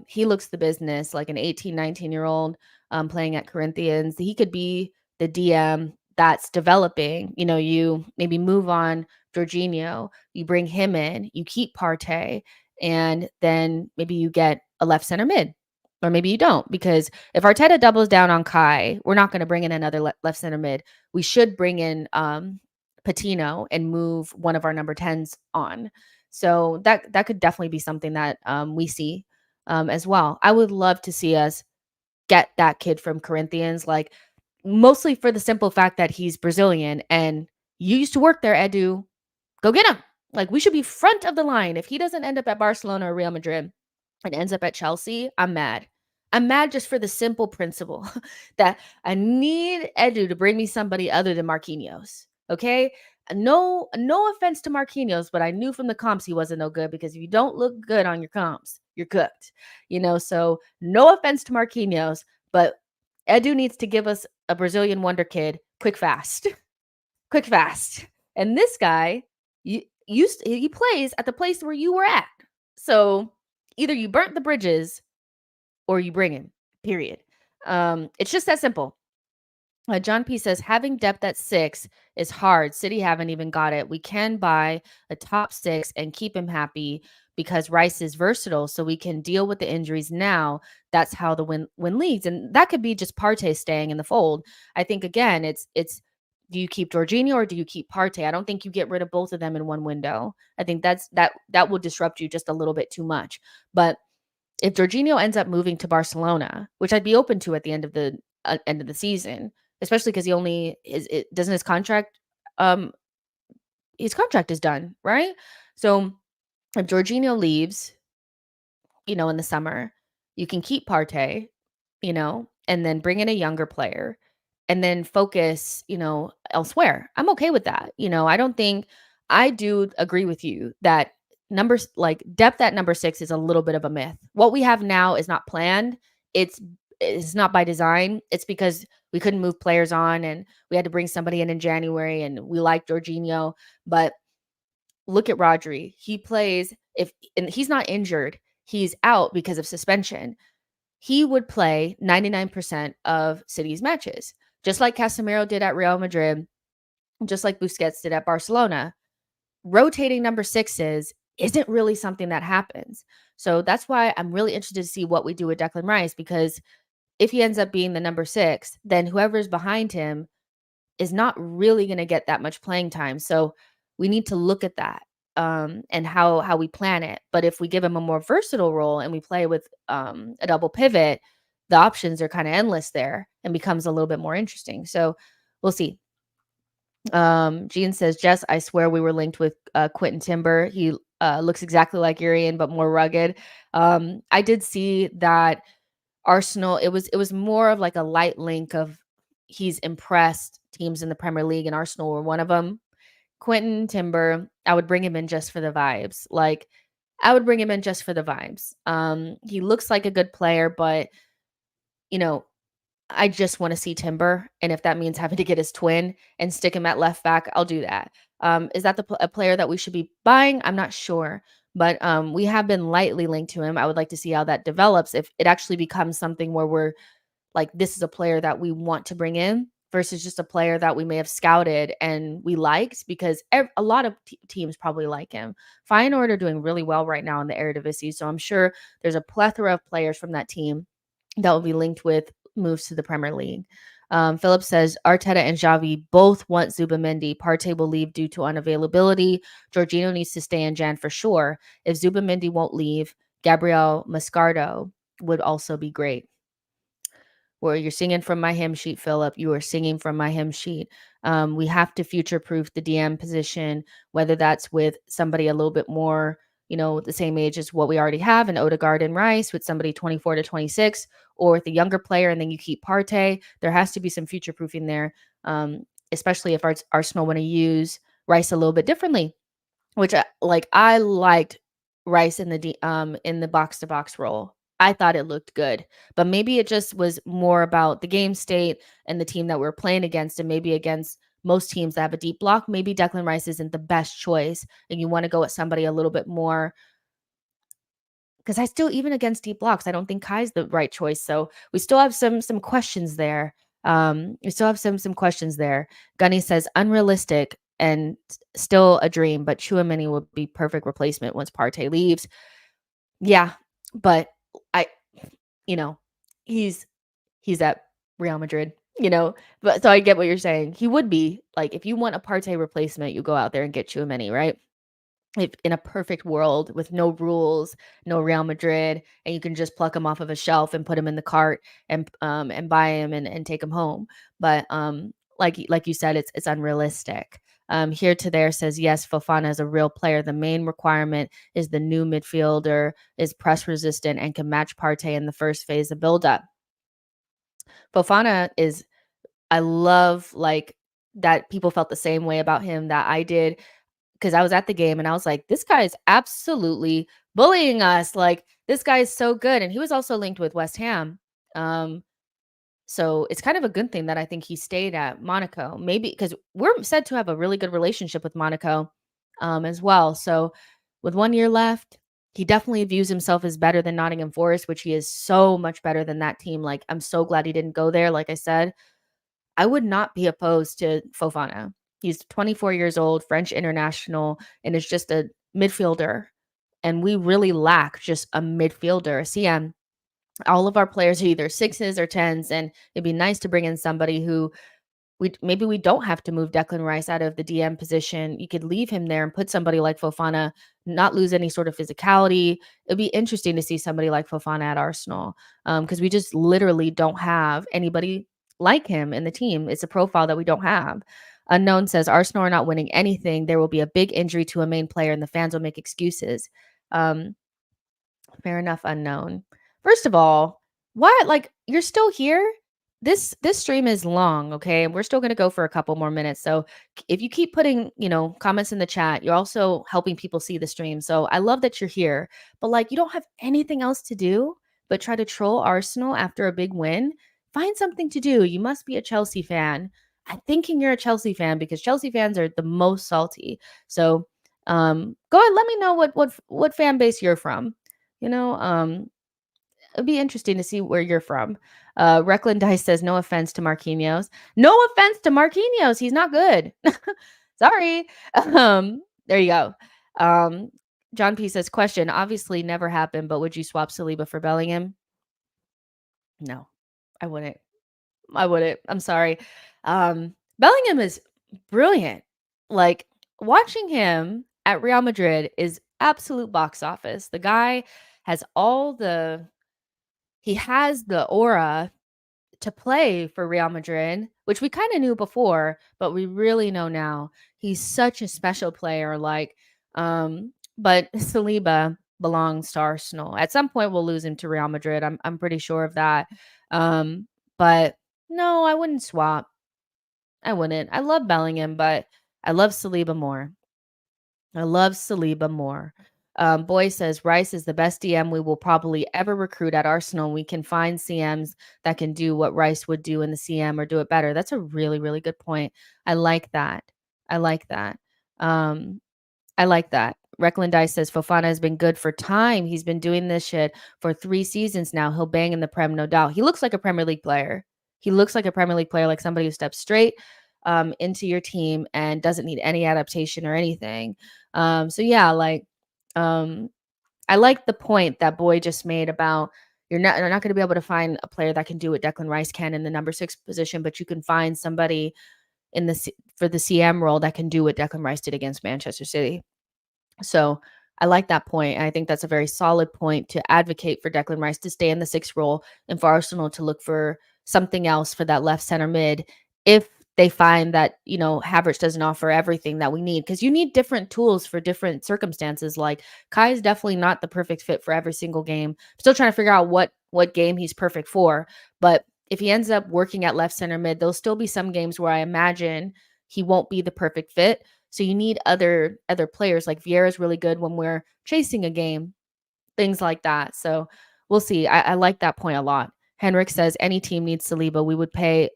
He looks the business, like an 18, 19-year-old playing at Corinthians. He could be the DM that's developing. You maybe move on Jorginho, you bring him in, you keep Partey, and then maybe you get a left center mid. Or maybe you don't, because if Arteta doubles down on Kai, we're not going to bring in another left center mid. We should bring in Patino and move one of our number 10s on. So that could definitely be something that we see as well. I would love to see us get that kid from Corinthians, like mostly for the simple fact that he's Brazilian and you used to work there, Edu. Go get him. Like, we should be front of the line. If he doesn't end up at Barcelona or Real Madrid and ends up at Chelsea, I'm mad. I'm mad just for the simple principle that I need Edu to bring me somebody other than Marquinhos. Okay? No offense to Marquinhos, but I knew from the comps he wasn't no good, because if you don't look good on your comps, you're cooked. So no offense to Marquinhos, but Edu needs to give us a Brazilian wonder kid quick, fast. Quick, fast. And this guy, he plays at the place where you were at. So either you burnt the bridges or you bring him, period. It's just that simple. John P says, having depth at 6 is hard. City haven't even got it. We can buy a top 6 and keep him happy because Rice is versatile, so we can deal with the injuries now. That's how the win leads. And that could be just Partey staying in the fold. I think, again, it's Do you keep Jorginho or do you keep Partey? I don't think you get rid of both of them in one window. I think that will disrupt you just a little bit too much. But if Jorginho ends up moving to Barcelona, which I'd be open to at the end of the season, especially because doesn't his contract is done, right? So if Jorginho leaves, in the summer, you can keep Partey, and then bring in a younger player and then focus, elsewhere. I'm okay with that. I do agree with you that numbers like depth at number 6 is a little bit of a myth. What we have now is not planned. It's not by design. It's because we couldn't move players on and we had to bring somebody in January and we like Jorginho, but look at Rodri. He plays and he's not injured. He's out because of suspension. He would play 99% of City's matches, just like Casemiro did at Real Madrid, just like Busquets did at Barcelona. Rotating number 6s isn't really something that happens. So that's why I'm really interested to see what we do with Declan Rice, because if he ends up being the number 6, then whoever's behind him is not really going to get that much playing time. So we need to look at that and how we plan it. But if we give him a more versatile role and we play with a double pivot, the options are kind of endless there and becomes a little bit more interesting. So we'll see. Jean says, Jess, I swear we were linked with Quentin Timber. He looks exactly like Urian, but more rugged. I did see that Arsenal, it was more of like a light link of he's impressed teams in the Premier League, and Arsenal were one of them. Quentin Timber, I would bring him in just for the vibes. Like, I would bring him in just for the vibes. He looks like a good player, but I just want to see Timber, and if that means having to get his twin and stick him at left back, I'll do that. Is that a player that we should be buying? I'm not sure, but we have been lightly linked to him. I would like to see how that develops. If it actually becomes something where we're like, this is a player that we want to bring in versus just a player that we may have scouted and we liked, because a lot of teams probably like him. Feyenoord are doing really well right now in the Eredivisie, so I'm sure there's a plethora of players from that team that will be linked with moves to the Premier League. Philip says Arteta and Xavi both want Zubamendi. Partey will leave due to unavailability. Jorginho needs to stay in Jan for sure. If Zubamendi won't leave, Gabriel Mascardo would also be great. Well, you're singing from my hymn sheet, Philip. You are singing from my hymn sheet. We have to future-proof the DM position, whether that's with somebody a little bit more, the same age as what we already have in Odegaard and Rice, with somebody 24 to 26, or with a younger player, and then you keep Partey. There has to be some future-proofing there, especially if Arsenal want to use Rice a little bit differently, which I liked Rice in the box-to-box role. I thought it looked good, but maybe it just was more about the game state and the team that we're playing against, and maybe against most teams that have a deep block, maybe Declan Rice isn't the best choice, and you want to go with somebody a little bit more, because even against deep blocks, I don't think Kai's the right choice. So we still have some questions there. We still have some questions there. Gunny says unrealistic and still a dream, but Tchouaméni would be perfect replacement once Partey leaves. Yeah, but he's at Real Madrid, but so I get what you're saying. He would be like, if you want a Partey replacement, you go out there and get Tchouaméni, right? If in a perfect world with no rules, no Real Madrid, and you can just pluck him off of a shelf and put him in the cart and buy him and take him home. But like you said, it's unrealistic. Here to there says, yes, Fofana is a real player. The main requirement is the new midfielder is press resistant and can match Partey in the first phase of build-up. Fofana is, I love that people felt the same way about him that I did, because I was at the game and I was like, this guy is absolutely bullying us. Like, this guy is so good. And he was also linked with West Ham. So it's kind of a good thing that I think he stayed at Monaco, maybe because we're said to have a really good relationship with Monaco as well. So with 1 year left, he definitely views himself as better than Nottingham Forest, which he is so much better than that team. Like, I'm so glad he didn't go there. Like I said, I would not be opposed to Fofana. He's 24 years old, French international, and is just a midfielder. And we really lack just a midfielder, a CM. All of our players are either 6s or 10s, and it'd be nice to bring in somebody who maybe we don't have to move Declan Rice out of the DM position. You could leave him there and put somebody like Fofana, not lose any sort of physicality. It'd be interesting to see somebody like Fofana at Arsenal, because we just literally don't have anybody like him in the team. It's a profile that we don't have. Unknown says Arsenal are not winning anything. There will be a big injury to a main player, and the fans will make excuses. Fair enough, Unknown. First of all, what? Like, you're still here? This stream is long, okay? We're still gonna go for a couple more minutes. So if you keep putting, comments in the chat, you're also helping people see the stream. So I love that you're here, but like you don't have anything else to do but try to troll Arsenal after a big win. Find something to do. You must be a Chelsea fan. I'm thinking you're a Chelsea fan because Chelsea fans are the most salty. So go ahead, let me know what fan base you're from. It'd be interesting to see where you're from. Recklin Dice says, no offense to Marquinhos. No offense to Marquinhos. He's not good. Sorry. There you go. John P says, question, obviously never happened, but would you swap Saliba for Bellingham? No, I wouldn't. I'm sorry. Bellingham is brilliant. Like, watching him at Real Madrid is absolute box office. The guy has he has the aura to play for Real Madrid, which we kind of knew before, but we really know now. He's such a special player. But Saliba belongs to Arsenal. At some point, we'll lose him to Real Madrid. I'm pretty sure of that. But no, I wouldn't swap. I wouldn't. I love Bellingham, but I love Saliba more. Boy says Rice is the best DM we will probably ever recruit at Arsenal. We can find CMs that can do what Rice would do in the CM or do it better. That's a really, really good point. I like that. Recklin Dice says Fofana has been good for time. He's been doing this shit for 3 seasons now. He'll bang in the Prem, no doubt. He looks like a Premier League player. Like somebody who steps straight into your team and doesn't need any adaptation or anything. So yeah, I like the point that Boy just made about you're not going to be able to find a player that can do what Declan Rice can in the number 6 position, but you can find somebody for the CM role that can do what Declan Rice did against Manchester City. So I like that point. And I think that's a very solid point to advocate for Declan Rice to stay in the 6th role and for Arsenal to look for something else for that left center mid if they find that, Havertz doesn't offer everything that we need, because you need different tools for different circumstances. Like Kai is definitely not the perfect fit for every single game. Still trying to figure out what game he's perfect for. But if he ends up working at left center mid, there'll still be some games where I imagine he won't be the perfect fit. So you need other players. Like Vieira's really good when we're chasing a game, things like that. So we'll see. I like that point a lot. Henrik says any team needs Saliba. We would play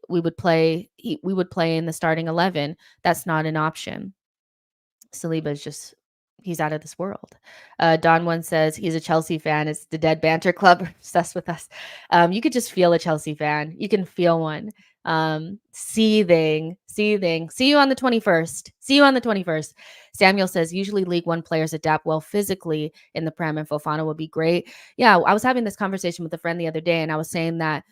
in the starting 11. That's not an option. Saliba is he's out of this world. Don One says he's a Chelsea fan. It's the Dead Banter Club obsessed with us. You could just feel a Chelsea fan. You can feel one. Seething. See you on the 21st. Samuel says usually League One players adapt well physically in the Prem, and Fofana would be great. Yeah, I was having this conversation with a friend the other day, and I was saying that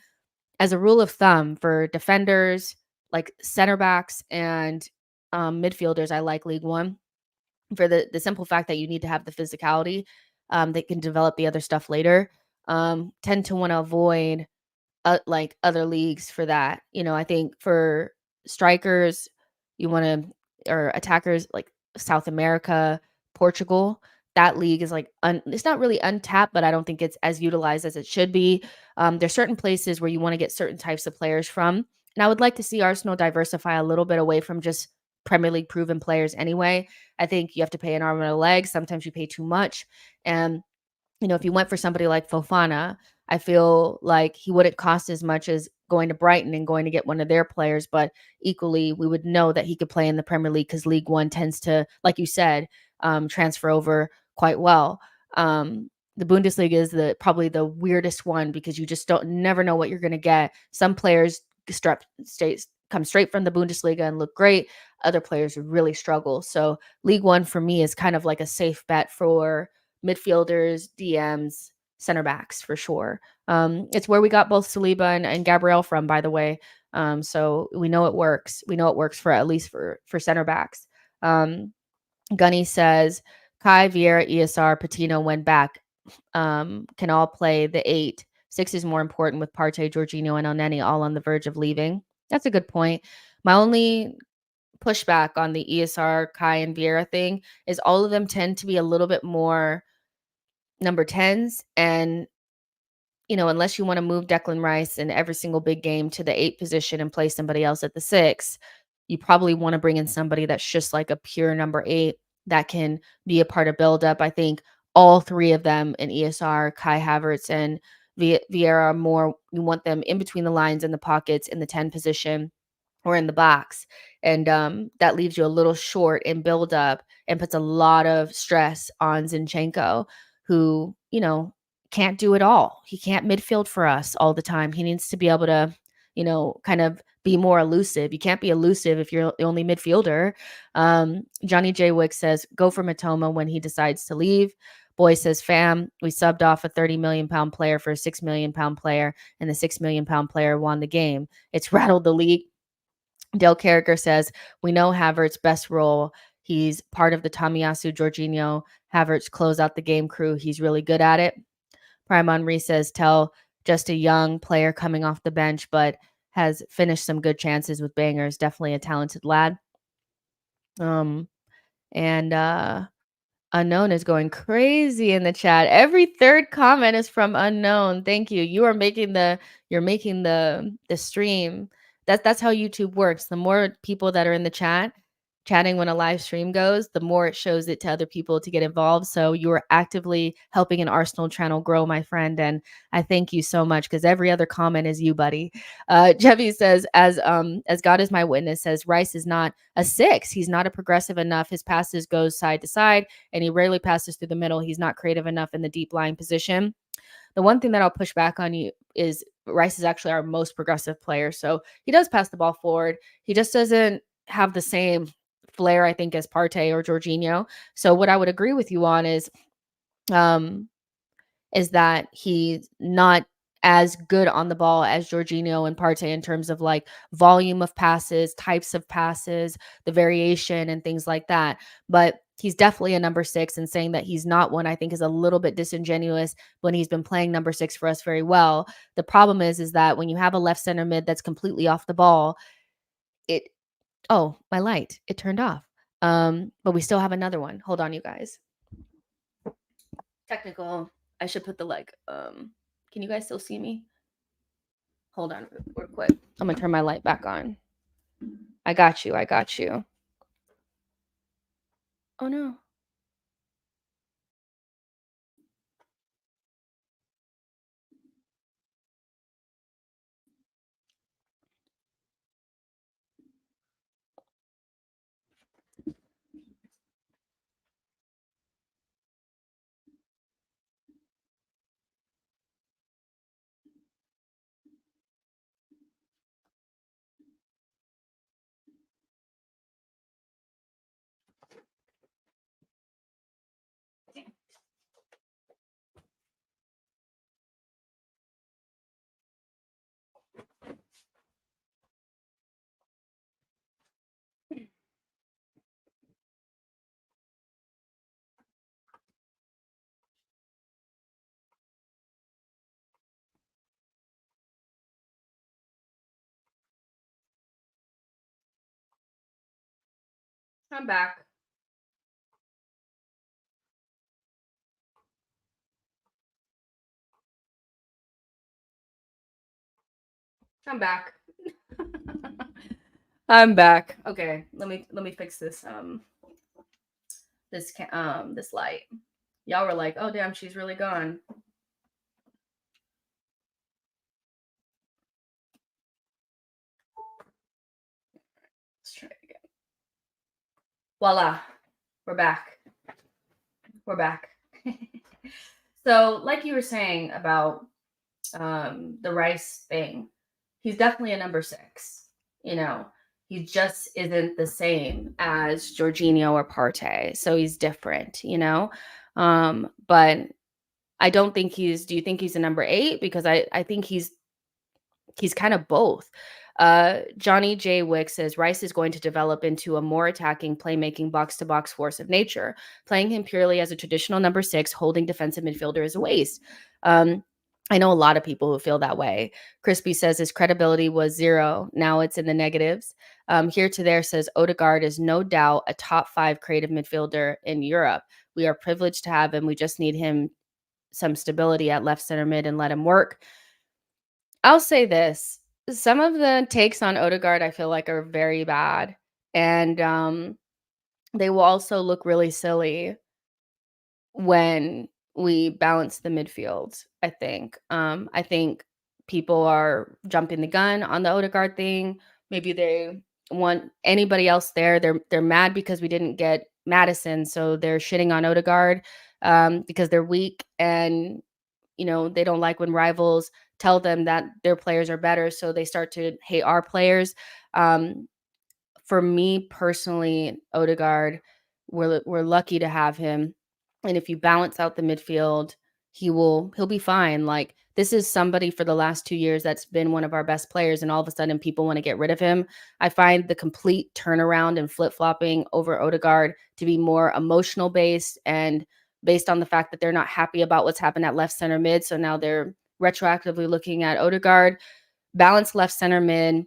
as a rule of thumb for defenders, like center backs and midfielders, I like League One for the simple fact that you need to have the physicality. They can develop the other stuff later. Tend to want to avoid like other leagues for that. I think for strikers, you want to, or attackers, like South America, Portugal, that league is like, it's not really untapped, but I don't think it's as utilized as it should be. There's certain places where you want to get certain types of players from. And I would like to see Arsenal diversify a little bit away from just Premier League proven players anyway. I think you have to pay an arm and a leg. Sometimes you pay too much. And, if you went for somebody like Fofana, I feel like he wouldn't cost as much as going to Brighton and going to get one of their players. But equally, we would know that he could play in the Premier League because League One tends to, like you said, transfer over quite well. The Bundesliga is probably the weirdest one because you just never know what you're going to get. Some players come straight from the Bundesliga and look great. Other players really struggle. So League One for me is kind of like a safe bet for midfielders, DMs, center backs for sure. It's where we got both Saliba and Gabriel from, by the way. So we know it works. We know it works for at least for center backs. Gunny says Kai, Vieira, ESR, Patino went back. Can all play the 8. 6 is more important with Partey, Jorginho, and Elneny all on the verge of leaving. That's a good point. My only pushback on the ESR, Kai, and Vieira thing is all of them tend to be a little bit more number 10s. And, unless you want to move Declan Rice in every single big game to the 8 position and play somebody else at the 6, you probably want to bring in somebody that's just like a pure number 8 that can be a part of buildup. I think all 3 of them in ESR, Kai Havertz and Vieira, are more, you want them in between the lines and the pockets in the 10 position or in the box. And that leaves you a little short in buildup and puts a lot of stress on Zinchenko, who, can't do it all. He can't midfield for us all the time. He needs to be able to, kind of be more elusive. You can't be elusive if you're the only midfielder. Johnny J. Wick says, go for Matoma when he decides to leave. Boy says, fam, we subbed off a 30 million pound player for a 6 million pound player, and the 6 million pound player won the game. It's rattled the league. Dale Carragher says, we know Havertz's best role. He's part of the Tomiyasu Jorginho Havertz close out the game crew. He's really good at it. Prime Henri says, tell just a young player coming off the bench, but has finished some good chances with bangers. Definitely a talented lad. Unknown is going crazy in the chat. Every third comment is from Unknown. Thank you. You're making the stream. That's how YouTube works. The more people that are in the chat chatting when a live stream goes, the more it shows it to other people to get involved. So you are actively helping an Arsenal channel grow, my friend, and I thank you so much because every other comment is you, buddy. Jevy says, as God is my witness, says Rice is not a 6. He's not a progressive enough. His passes go side to side, and he rarely passes through the middle. He's not creative enough in the deep lying position. The one thing that I'll push back on you is Rice is actually our most progressive player. So he does pass the ball forward. He just doesn't have the same flair, I think, as Partey or Jorginho. So what I would agree with you on is that he's not as good on the ball as Jorginho and Partey in terms of like volume of passes, types of passes, the variation and things like that. But he's definitely a number 6, and saying that he's not one, I think, is a little bit disingenuous when he's been playing number 6 for us very well. The problem is that when you have a left center mid that's completely off the ball, my light, it turned off. But we still have another one. Hold on, you guys. Technical. I should put the can you guys still see me? Hold on real quick. I'm gonna turn my light back on. I got you. Oh no. I'm back. I'm back. I'm back. Okay, let me fix this this light. Y'all were like, "Oh damn, she's really gone." Let's try it again. Voila. We're back. So, like you were saying about the Rice thing, he's definitely a number 6. He just isn't the same as Jorginho or Partey, so he's different. But I don't think do you think he's a number 8? Because I think he's kind of both. Johnny J. Wick says Rice is going to develop into a more attacking, playmaking, box-to-box force of nature. Playing him purely as a traditional number 6, holding defensive midfielder is a waste. I know a lot of people who feel that way. Crispy says his credibility was 0. Now it's in the negatives. Here to there says Odegaard is no doubt a top 5 creative midfielder in Europe. We are privileged to have him. We just need him some stability at left center mid and let him work. I'll say this. Some of the takes on Odegaard I feel like are very bad, and they will also look really silly when we balance the midfield, I think. I think people are jumping the gun on the Odegaard thing. Maybe they want anybody else there. They're mad because we didn't get Madison, so they're shitting on Odegaard because they're weak, and they don't like when rivals tell them that their players are better, so they start to hate our players. For me personally, Odegaard, we're lucky to have him, and if you balance out the midfield, he'll be fine. Like, this is somebody for the last 2 years that's been one of our best players, and all of a sudden people want to get rid of him. I find the complete turnaround and flip-flopping over Odegaard to be more emotional based and based on the fact that they're not happy about what's happened at left center mid. So now they're retroactively looking at Odegaard. Balanced left center mid,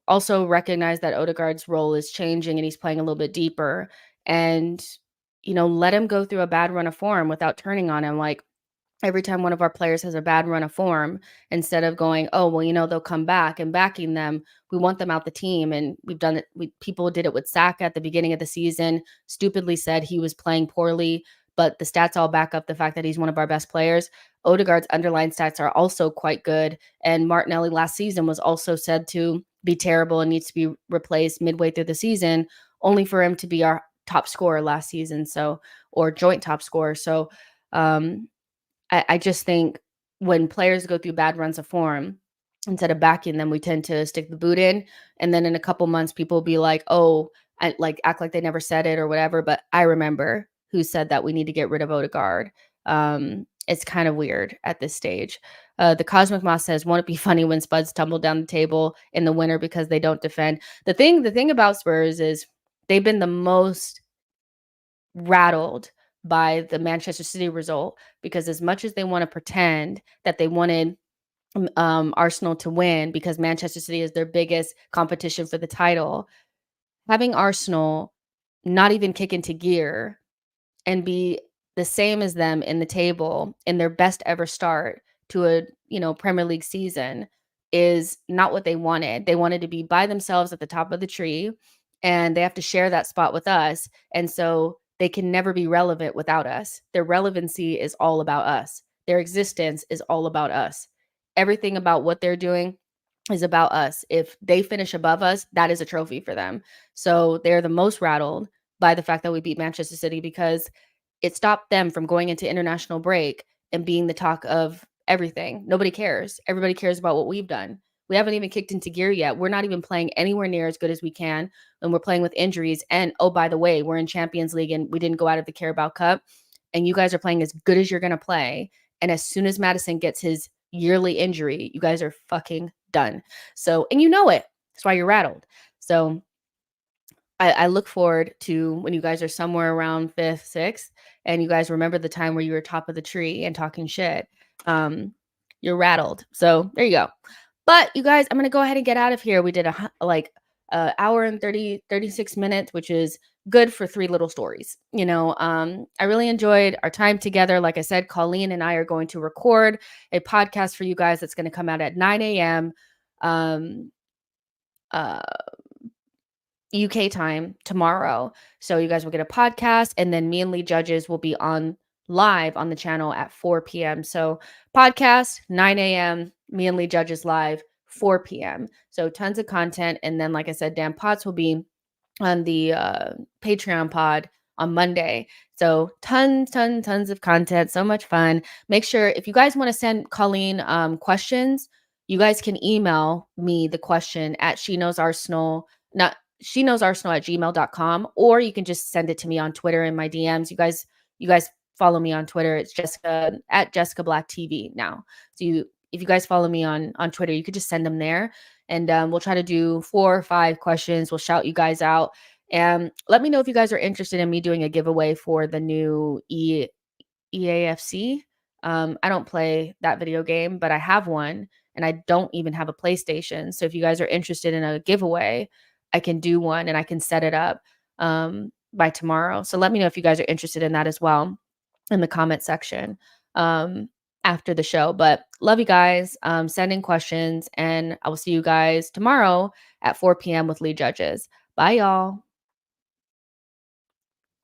also recognize that Odegaard's role is changing and he's playing a little bit deeper. And, let him go through a bad run of form without turning on him. Like, every time one of our players has a bad run of form, instead of going, oh, well, they'll come back and backing them, we want them out the team. And we've done it. People did it with Saka at the beginning of the season, stupidly said he was playing poorly, but the stats all back up the fact that he's one of our best players. Odegaard's underlying stats are also quite good. And Martinelli last season was also said to be terrible and needs to be replaced midway through the season, only for him to be our top scorer last season. Or joint top scorer. So, I just think when players go through bad runs of form, instead of backing them, we tend to stick the boot in. And then in a couple months, people will be like, oh, I act like they never said it or whatever. But I remember who said that we need to get rid of Odegaard. It's kind of weird at this stage. The Cosmic Moss says, won't it be funny when Spuds tumble down the table in the winter because they don't defend? The thing about Spurs is they've been the most rattled by the Manchester City result, because as much as they want to pretend that they wanted Arsenal to win because Manchester City is their biggest competition for the title, having Arsenal not even kick into gear and be the same as them in the table in their best ever start to a Premier League season is not what they wanted. They wanted to be by themselves at the top of the tree, and they have to share that spot with us. And so they can never be relevant without us. Their relevancy is all about us. Their existence is all about us. Everything about what they're doing is about us. If they finish above us, that is a trophy for them. So they're the most rattled by the fact that we beat Manchester City, because it stopped them from going into international break and being the talk of everything. Nobody cares. Everybody cares about what we've done. We haven't even kicked into gear yet. We're not even playing anywhere near as good as we can, and we're playing with injuries. And oh, by the way, we're in Champions League and we didn't go out of the Carabao Cup, and you guys are playing as good as you're going to play. And as soon as Madison gets his yearly injury, you guys are fucking done. So, and it. That's why you're rattled. So I look forward to when you guys are somewhere around 5th, 6th, and you guys remember the time where you were top of the tree and talking shit. You're rattled. So there you go. But you guys, I'm going to go ahead and get out of here. We did a hour and 36 minutes, which is good for 3 little stories. I really enjoyed our time together. Like I said, Colleen and I are going to record a podcast for you guys that's going to come out at 9 a.m. UK time tomorrow. So you guys will get a podcast, and then me and Lee Judges will be on live on the channel at 4 p.m. So podcast, 9 a.m., me and Lee Judges live, 4 p.m. So tons of content. And then, like I said, Dan Potts will be on the Patreon pod on Monday. So tons of content, so much fun. Make sure, if you guys want to send Colleen questions, you guys can email me the question at sheknowsarsenal, not sheknowsarsenal@gmail.com, or you can just send it to me on Twitter in my DMs. You guys follow me on Twitter, it's Jessica at Jessica Black TV now. So if you guys follow me on Twitter, you could just send them there, and we'll try to do 4 or 5 questions. We'll shout you guys out, and let me know if you guys are interested in me doing a giveaway for the new EAFC. I don't play that video game, but I have one, and I don't even have a PlayStation. So if you guys are interested in a giveaway, I can do one, and I can set it up by tomorrow. So let me know if you guys are interested in that as well in the comment section after the show. But love you guys. Send in questions, and I will see you guys tomorrow at 4 p.m. with Lead Judges. Bye, y'all.